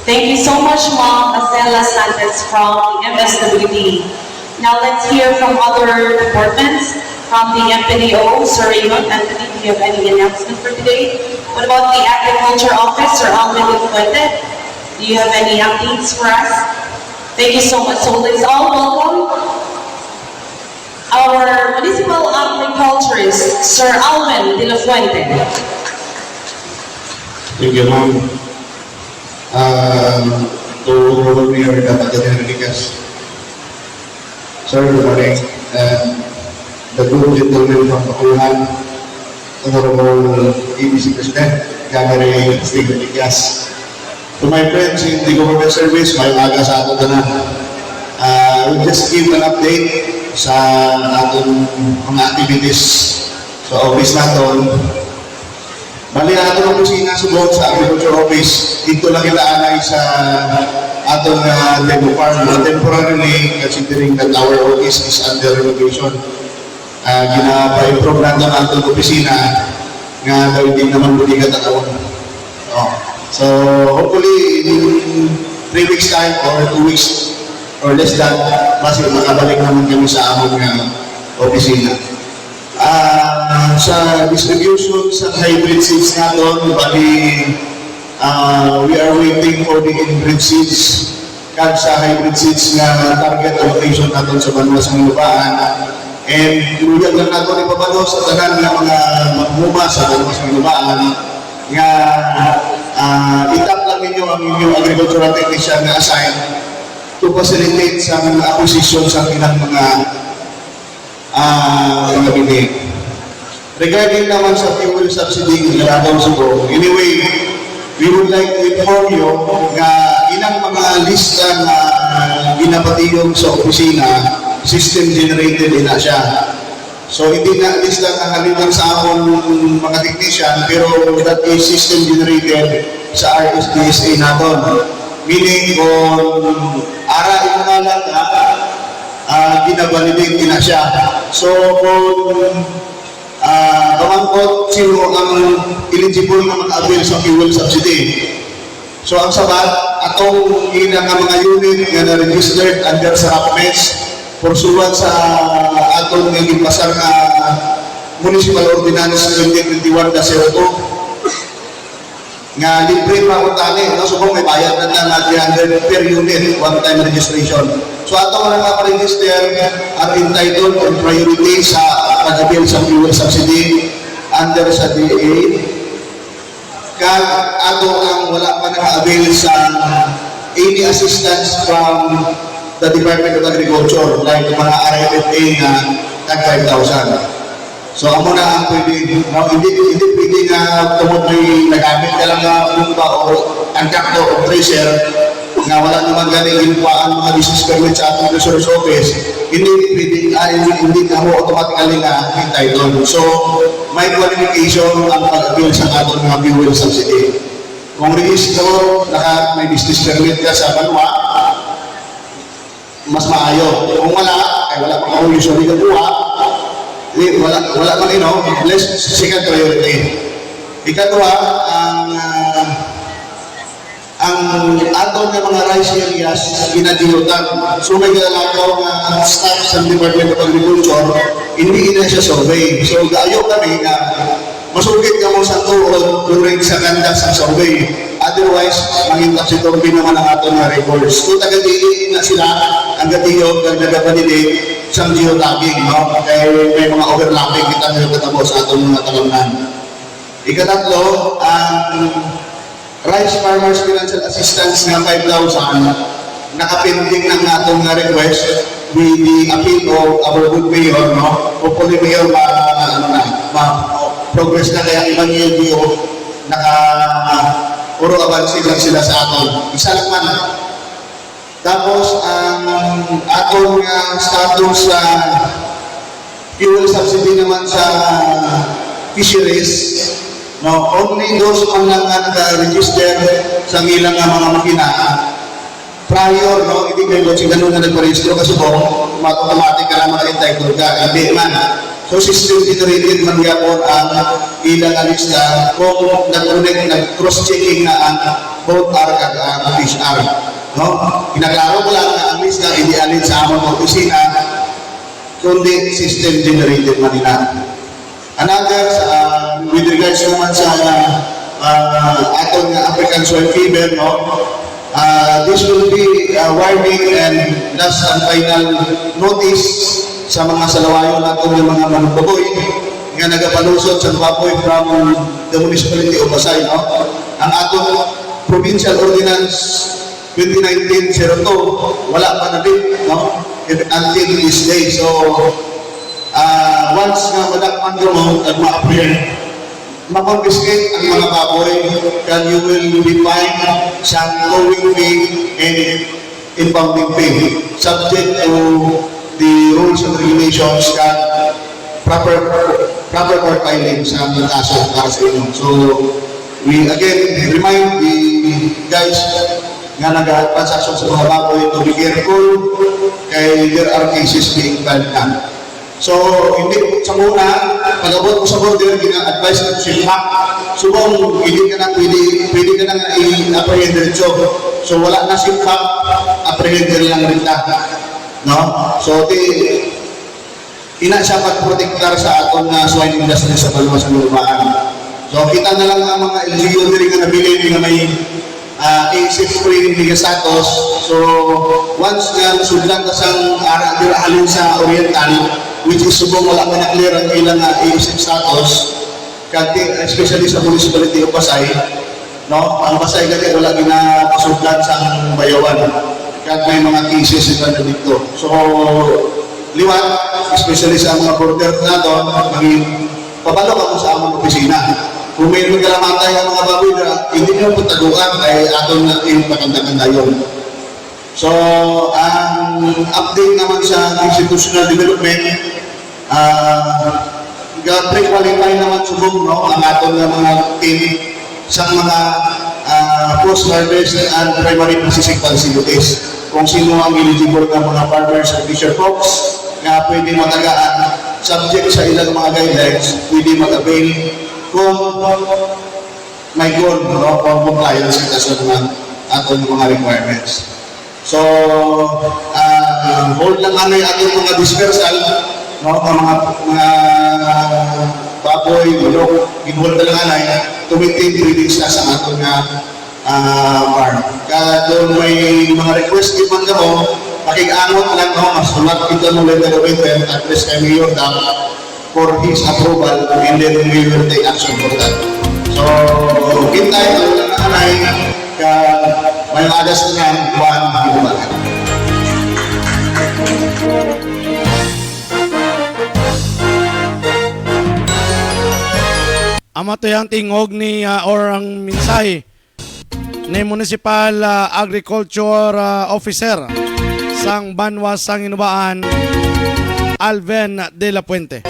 Thank you so much, Ma'am Estela Santos from the MSWD. Now let's hear from other departments. From the MPDO, Sir Raymond Anthony, do you have any announcement for today? What about the Agriculture Office, Sir Alvin Fuente? Do you have any updates for us? Thank you so much. So let's all welcome our Municipal Agriculturist, Sir Alvin de la Fuente. Thank you, ma'am. To Mayor Dapat Rodriguez. Sir, good morning. The good gentleman from Bakulan, Honorable ABC President, Gagari Stig Rodriguez. To my friends in the government service, may umaga sa ato na. We'll just give an update sa atong mga activities sa office natin. Bali ato ng kusina subong sa Agriculture Office, dito lang ilaanay sa atong demo farm. Temporarily, considering that our office is under renovation, gina-improve natin ang atong opisina nga hindi naman buligat ang awon. So hopefully in 3 weeks time or 2 weeks or less than, basi makabalik naman kami sa among opisina. Sa distribution sa hybrid seeds natin, bali we are waiting for the inbred seeds kag sa hybrid seeds nga target allocation natin sa Banwa sa Hinubaan. And tulad lang natin ipapalo sa tanan ng mga magmuma sa Banwa sa Hinubaan nga itap lang ninyo ang inyong agricultural technician na assign to facilitate sa mga acquisition sa ilang mga binig. Regarding naman sa fuel subsidy na nagawang subo, anyway, we would like to inform you na ilang mga lista na ginapatiyong sa opisina, system generated na siya. So hindi na lista na halitan sa akong mga technician, pero that is system generated sa RSDSA natin. Meaning kung ara imangalan na ginabalidate na siya. So kung kamangkot sino ang eligible na mag-avail sa fuel subsidy. So ang sabat, atong ilang mga unit nga na-registered under sa RAPMES pursuant sa atong pasar na Municipal Ordinance 2021-02 nga libre pa ko tali, no? So kung may bayad na na 300 per unit, one-time registration. So atong mga pa-register are entitled on priority sa pag-avail sa fuel subsidy under sa DA. Kag ato ang wala pa naka-avail sa any assistance from the Department of Agriculture, like mga RFFA na tag 5,000. So amo na ang pwede, no? Hindi pwede na tumot may nagamit ka lang na lumpa o angkakto o tracer na wala naman galing ginupaan mga business permit sa atong resource office. Hindi pwede, hindi ako automatically na entitled. So may qualification ang pag-avail sa atong mga fuel subsidy. Kung registro, may business permit ka sa Banwa, mas maayo. Kung wala, ay wala pang usually ka buha, wala man less second priority. Ikatwa, ang aton ng mga rice areas ginadiyotan. So may galagaw ng staff sa Department of Agriculture, hindi na siya survey. So gayo kami na masugit ka mo sa tuod during sa ganda sa survey. Otherwise, mangintap si Torby naman ang aton na records. So taga-diin na sila ang gatiyog ng nagkapanilid sa geotagging, no? Kaya may mga overlapping kita na katabo sa atong mga talamnan. Ikatatlo, ang Rice Farmers Financial Assistance na 5,000 nakapending ng atong request with the appeal of our good mayor, no? Hopefully mayor progress na kaya ibang LGO puro abansin lang sila sa aton. Isa lang man. Tapos ang atong status sa fuel subsidy naman sa fisheries, no, only those man lang nga naka-register sa ilang nga mga makina prior, no, hindi kayo si ganun na nagparehistro kasi po, automatic ka naman entitled ka, hindi man. So, system generated man yapon ang ilang lista kung nag-cross-checking na ang both R kag ang fish R. No? Pinaklaro ko lang na ang lista hindi alin sa among opisina kundi system generated man nila. Another, with regards naman sa atong African swine fever, no? This will be warning and last and final notice sa mga salawayo natin ng mga manubaboy nga nagapalusot sa baboy from the municipality of Pasay. No? Ang atong provincial ordinance 2019-02 wala pa na din, no? Until this day. So once nga madakman mo at ma-apprehend, ma-confiscate ang mga baboy, and you will be fined sa towing fee and impounding fee, subject to the rules and regulations and proper court filing sa mga kaso para sa inyo. So, we again remind the guys nga nag-transaction sa mga baboy to be careful kay there are cases being filed na. So, hindi sa muna, pag-abot mo sa border, gina-advise na si Mac. Subong, hindi ka na pwede ka na i-apprehend diretso. So, wala na si Mac, apprehender lang rin ta. No? So, ina siya pag-protectar sa atong swine industry sa Balwas ng Lubaan. So, kita na lang ang mga LGU din nga nabili nga may A6 free status. So, once nga sudlan ka sang alin sa Oriental, which is subong wala man na-clear ang ilang A6 status, especially sa municipality of Pasay, no? Ang Pasay kasi wala ginapasudlan sa bayawan. Kaya may mga cases na dito. So, liwat, especially sa mga border na doon, pabalo ka sa among opisina. Kung may magkalamatay ang mga baboy na hindi nyo pagtaguan ay atong natin pakanda-kanda yun. So, ang update naman sa institutional development, pre-qualify naman subong, no, ang atong mga team sa mga post-harvest and primary processing facilities. Kung sino ang eligible ng mga farmers and fisher folks na pwede matagaan subject sa ilang mga guidelines, pwede mag-avail kung may goal, no, kung compliance kita sa mga atong mga requirements. So, hold lang ano yung ating mga dispersal, no, ang mga baboy, bulok, ginhold na lang anay, to maintain breedings na sa atong farm. Kaya doon may mga request din man mo, pakig-angot lang, no, masulat kita mo lang na gawin, at least kay Mayor Dam for his approval, and then we will take action for that. So, hintay, ito lang anay, may agas na yan, buwan, ibubalan. Amo to yung tingog ni or ang mensahe ni Municipal Agriculture Officer sang Banwa sang Inubaan, Alven de la Puente.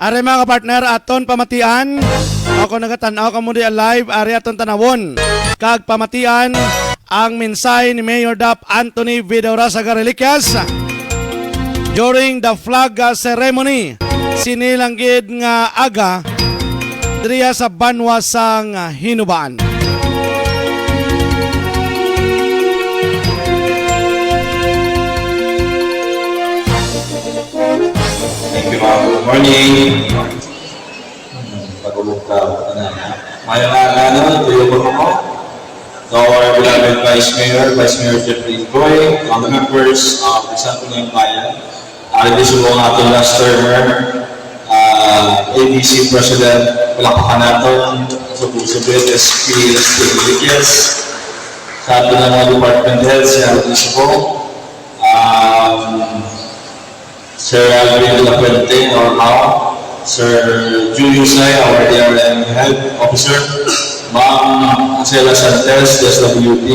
Are mga partner, aton pamatian. Ako nagatanaw ka mo di alive, are aton tanawon. Kag pamatian ang mensahe ni Mayor Dap Anthony Vidaura sa Reliquias during the flag ceremony. Sinilanggid nga aga diriya sa Banwa sang Hinubaan. Thank you, good morning. Pagulong ka, mayroong araw, ito yung mo. So, our beloved Vice Mayor Jeffrey Goy, mga members of the Santo Niang Bayan, this is ang ating last termer, ABC President palakpakan natin sa Busabet, SP, Las sa atin ng mga department heads, si Artis po, Sir Alvin de la Puente, or how, Sir Julius Ay, our DRM Head Officer, Ma'am Acela Santos, SWP,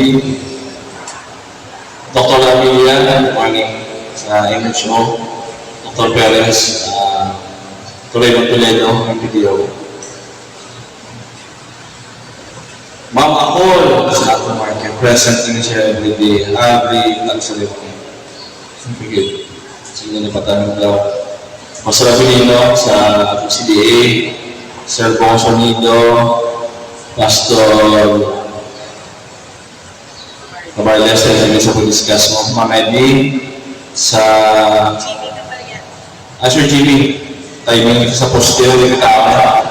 Dr. Amilia, good morning sa MHO, Dr. Perez, Toreno Toledo, MPDO. Ma'am Akol, sa Ato Market, present din siya everyday, Abby, Nagsalito. Sige, sino na patanong daw? Masarap Pilino sa CDA, Sir Bong Sonido, Pastor Cabarles, na sa pag-discuss mo, Ma'am Eddie, sa Sir Jimmy, timing ito sa postil, yung tao na.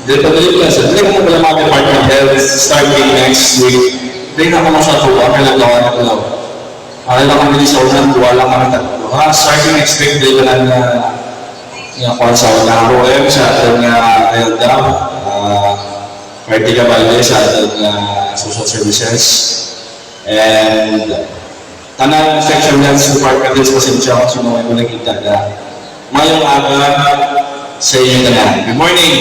Dito patuloy ko sa dito mo pala mga department heads starting next week. Dito na ako sa tuwa, may nagawa na ko. Ano lang kami sa unan, duwa lang kami tatlo. Starting next week, dito lang na kung sa unan ko sa ating IELDAP, Martika Valdez sa ating social services. And tanang section heads department heads pasensya kung sino may nakita na mayong aga sa inyo na. Good morning!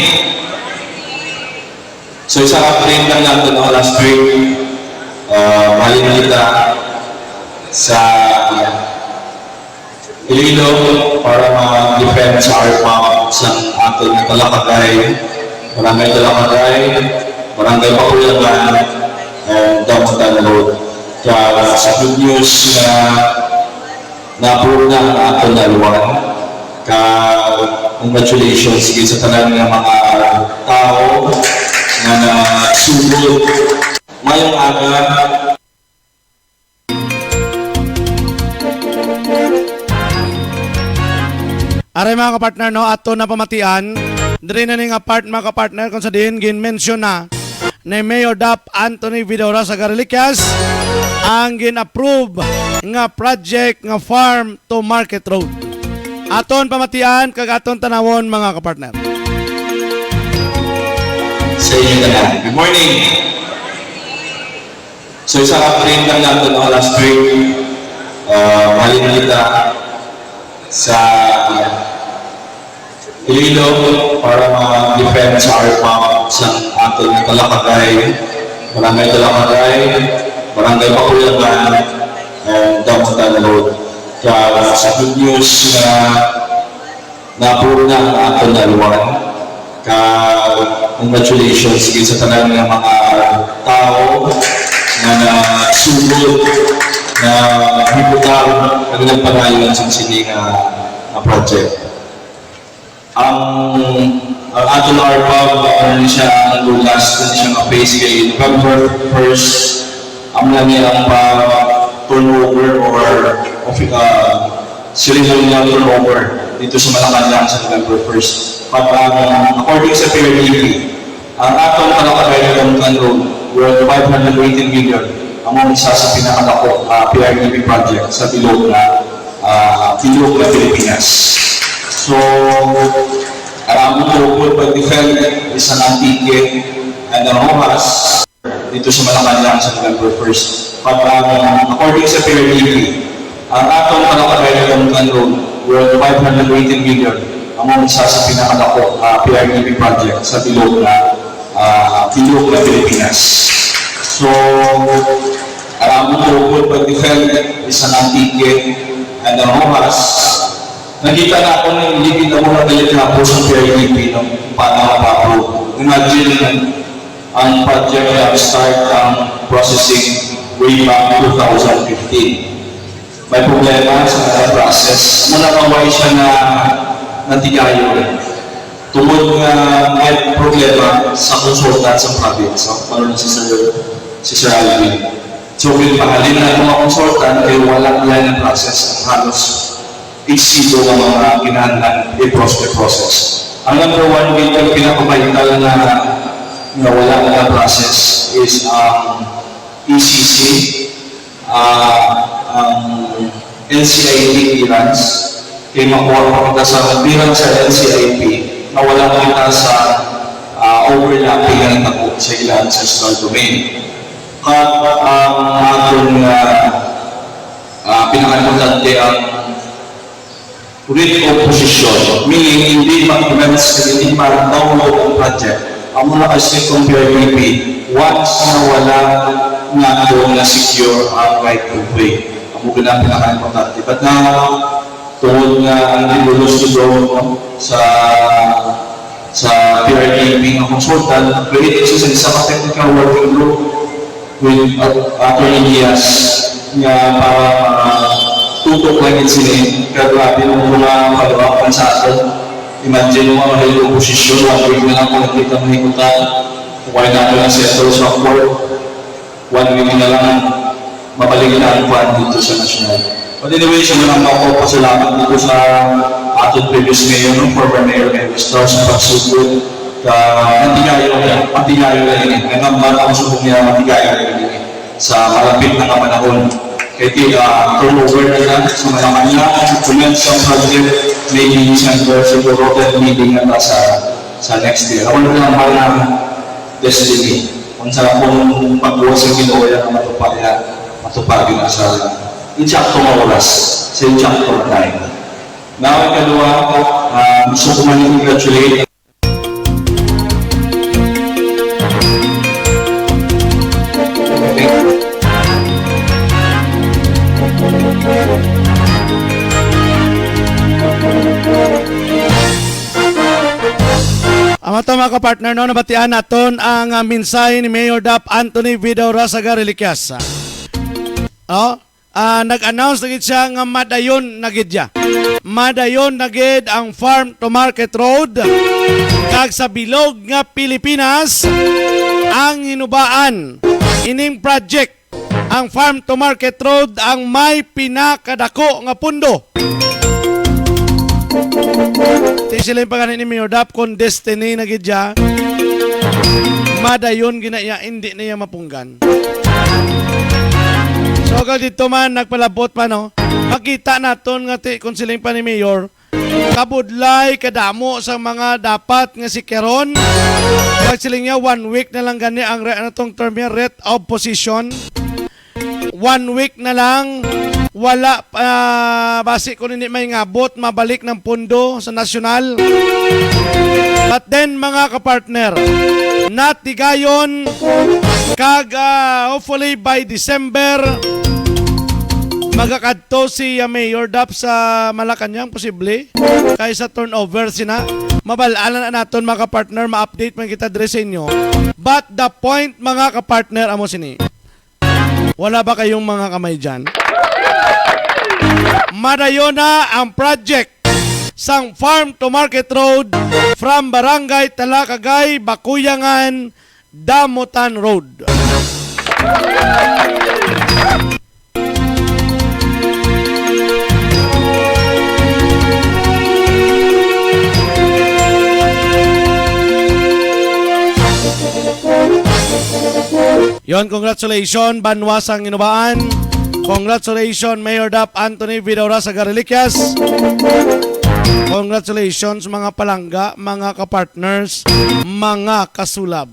So isang update lang natin last week, mahalin kita sa Iloilo para ma-defend sa ARPA sa ating Talakagay, Barangay Talakagay, Barangay Pakulagan, and Downtown Road. Kaya sa good news na na-approve na ang ating naluwan. Congratulations sa tanan ng mga tao na sugod mayong aga. Aray mga kapartner, no, ato na pamatian, diri na ning mga kapartner kung sa diin gin-mention na ni Mayor Dap Anthony Vidora sa Garlikas ang gin-approve nga project nga farm to market road. Aton pamatian kag aton tanawon mga kapartner. Sa inyo na lang. Good morning! So isang update lang natin last week, mahalin kita sa Iloilo para ma-defend sa ARPA sa ating Talakagay, Barangay Talakagay, Barangay Pakulagan, and Downtown Road. Kaya sa good news na na-approve na ang ating naluwan. Congratulations sa tanan ng mga tao na sugod na hibutar na nagpanayon sa sining project. Ang ating ARPA, ano siya ang lulas na siya ma-face kay November 1st, ang nangyayang pa-turnover or ceremonial turnover dito sa Malacanang sa November 1st. According sa PRDP, ang atong Talakagay Downtown Road worth 518 million ang isa sa pinakalako PRDP project sa Bilog na Pilipinas. So, ang tukod pag-defend is an antique and ang Rojas dito sa Malacanang sa November 1st. According sa PRDP, ang atong Talakagay Downtown Road worth 518 million ang isa sa pinakalako PRDP project sa Bilog na Pilipinas. So, ang tukod pag-defend is an antique and ang Rojas. Nakita na ako na hindi na muna tayo tinapos ang PRDP ng paano pa-approve. Imagine ang project na start ang processing way back 2015. May problema sa process. Manakaway siya na natigayo. Tungkol nga may problema sa consultant sa province. Paano na si Sir Alvin. So, pahalin na itong mga consultant ay walang yan ang process. Ang halos excedo ng mga kinahanglan i-process. Ang number one way ang pinakabahital na wala na process is ECC, NCIP clearance. Kaya makuha pa kita sa clearance sa NCIP na wala kita sa overlapping ang tako sa ilang ancestral domain. At ang atong pinaka-importante ang writ of possession, meaning hindi ma-download ang project. Ang muna kasi compare PP, once na wala nga doon na secure ang right of way. Ang muna ang pinaka-importante. But now, tungkol nga ang dinulos ko doon sa PRDP ng consultant, created siya sa isang technical working group with Attorney Diaz nga para tutok lang yun sila kaya grabe ng mga kalawakan sa atin. Imagine mo mga mahilig posisyon, one week na lang kung nakita mo hikutan, kung natin ang settle sa court, 1 week na lang mabalik na ang kwan dito sa national. But anyway, siya nalang mapapasalamat dito sa ating previous mayor, former mayor Elvis Strauss, sa pagsugod. Matigayo na rin. Ngayon, ang subong niya matigayo na rin sa malapit na kapanahon. Kaya turnover na lang sa malaman niya, commence ang project, maybe siguro meeting na sa next year. Ako na lang mahal ng destiny. Kung saan kung pag-uwas ang ginawa na matupagin na sa insaktong oras, sa insaktong time. Now, ikalawa, gusto ko man-congratulate Ang mga kapartner no, nabatian naton ang mensahe ni Mayor Dap Anthony Vidaura sa Reliquias. Nag-announce na gid siya nga madayon na gid siya. Madayon na gid ang Farm to Market Road kag sa bilog nga Pilipinas ang hinubaan ining project. Ang Farm to Market Road ang may pinakadako nga pundo. Sila yung pagkanin ni Mayor Dap kung destiny na gidya, madayon ginaya, hindi niya mapunggan. So kung dito man, nagpalabot pa no, makita naton nga kung sila yung pa ni Mayor, kabudlay, kadamo sa mga dapat nga si Keron, pag sila niya 1 week na lang gani ang anong term niya, writ of possession. 1 week na lang, wala basi kung hindi may ngabot mabalik ng pundo sa nasyonal. But then mga kapartner, natigayon kag hopefully by December magakadto si Mayor Dap sa Malacanang posible kaysa turnover sina. Mabalaan na naton mga kapartner, ma-update man kita dire sa inyo. But the point mga kapartner amo sini, wala ba kayong mga kamay dyan? Madayon na ang project sang Farm to Market Road from Barangay Talakagay, Bakuyangan, Damutan Road. Yon, congratulations Banwa sang Inubaan. Congratulations Mayor Dap Anthony Vidaura sa Reliquias. Congratulations mga palangga, mga kapartners, mga kasulab.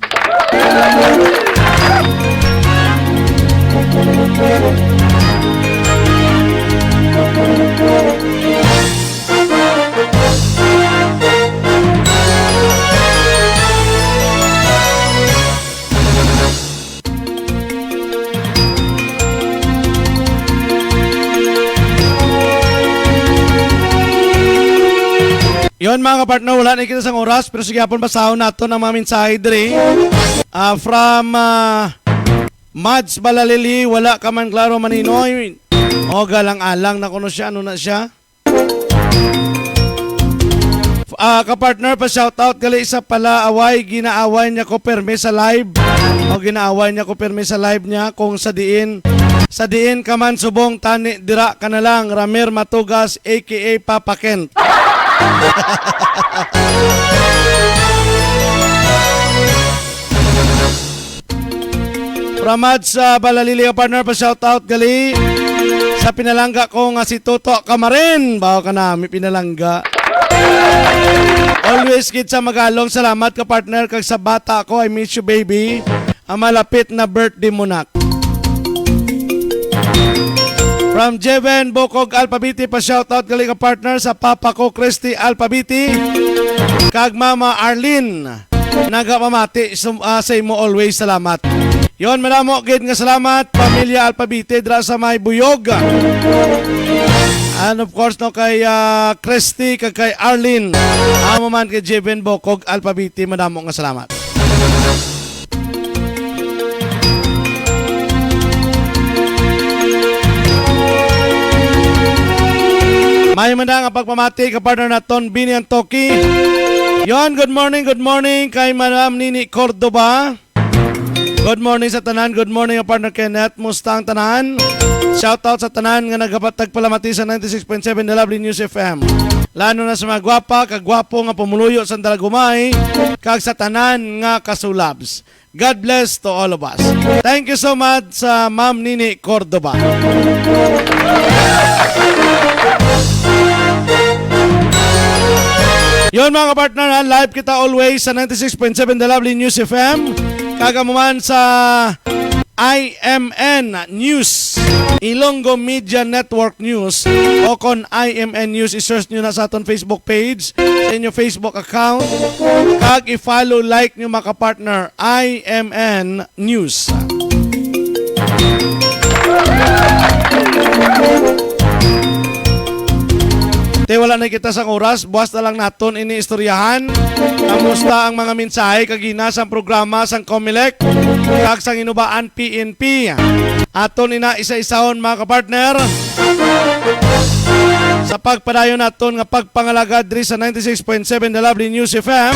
Yon mga kapartner, wala na kita sang oras pero sige hapon basahon nato ng mga mensahe dire. From Mads Balalili, wala ka man klaro maninoy. O galang-alang na kuno siya, ano na siya? Kapartner pa shoutout gali isa pala away, ginaaway niya ko perme sa live. O ginaaway niya ko perme sa live niya kung sa diin ka man subong tani dira ka na lang Ramir Matugas aka Papa Kent. Pramad sa Balalili partner pa shoutout gali sa pinalangga ko nga si Toto Kamarin. Bawa ka na, may pinalangga. Always gid sa magalong. Salamat ka partner kag sa bata ko. I miss you baby. Ang malapit na birthday mo nak. From Jeven Bokog Alpabiti pa shoutout gali ka partner sa papa ko Christy Alpabiti kag mama Arlene nagamamati sa imo always salamat. Yon madamo gid nga salamat pamilya Alpabiti dra sa may Buyog. And of course no kay Christy kag kay Arlene amo man kay Jeven Bokog Alpabiti madamo nga salamat. May manda nga pagpamati ka partner naton Bini Antoki. Yon, good morning kay Madam Nini Cordoba. Good morning sa tanan, good morning ka partner Kenneth. Musta ang tanan? Shoutout sa tanan nga nagapatagpalamati sa 96.7 The Lovely News FM. Lalo na sa mga gwapa, kagwapo nga pumuluyo sa Dalagumay, kag sa tanan nga kasulabs. God bless to all of us. Thank you so much sa Ma'am Nini Cordoba. Yon mga partner, live kita always sa 96.7 The Lovely News FM. Kagamuman sa IMN News, Ilonggo Media Network News, o kon IMN News, i-search nyo na sa aton Facebook page, sa inyo Facebook account, kag i-follow, like nyo mga partner, IMN News. Wala na kita sa oras, buwas na lang naton iniistoryahan kamusta ang mga mensahe kagina sa programa sang Comelec kag sang Inubaan PNP. Aton ina isa-isahon mga kapartner sa pagpadayon naton nga pagpangalaga diri sa 96.7 The Lovely News FM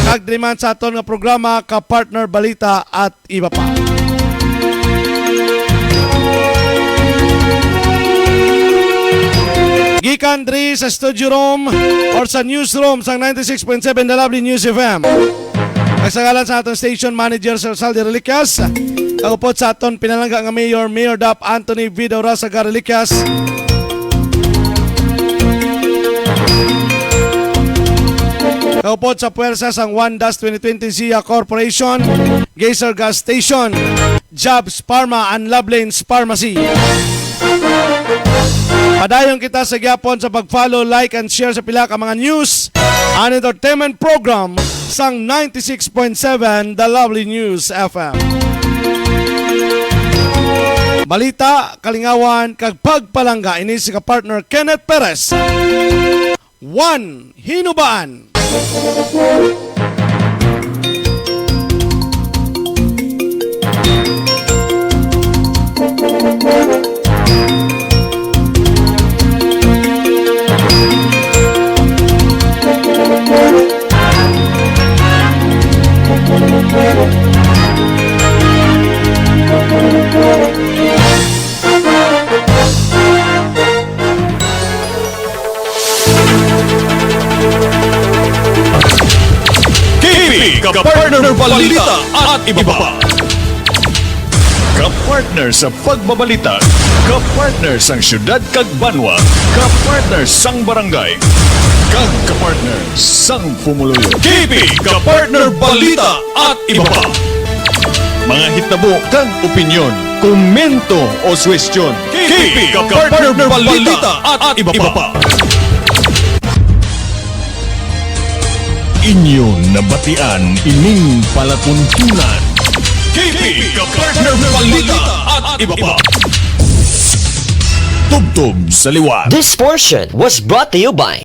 kag diri man sa aton nga programa Kapartner Balita at iba pa. Gikan diri sa studio room or sa newsroom sang 96.7 The Lovely News FM. Kasagalan sa aton station manager Sir Saldi Reliquias, kagupot sa aton pinalangga nga Mayor Dap Anthony Vidora sa Reliquias. Kagupot sa puwersa sang 1-2020 Zia Corporation, Geyser Gas Station, Jobs Pharma and Lovelands Pharmacy. Padayon kita sa gyapon sa pag-follow, like, and share sa pila ka mga news and entertainment program sang 96.7 The Lovely News FM. Balita, kalingawan, kag pagpalangga ini si ka-partner Kenneth Perez. 1. Hinubaan. Kapartner Balita at iba pa. Kapartner sa pagbabalita, kapartner sang syudad kag Banwa, kapartner sang barangay, kag kapartner sang pumuluyo. KB Kapartner Balita at iba pa. Mga hitabo kag opinyon, komento o suwestyon. KB Kapartner Balita at iba pa. Inyo nabatian ining palatuntunan. KB Kapartner Balita at iba pa. Tubtob sa liwat. This portion was brought to you by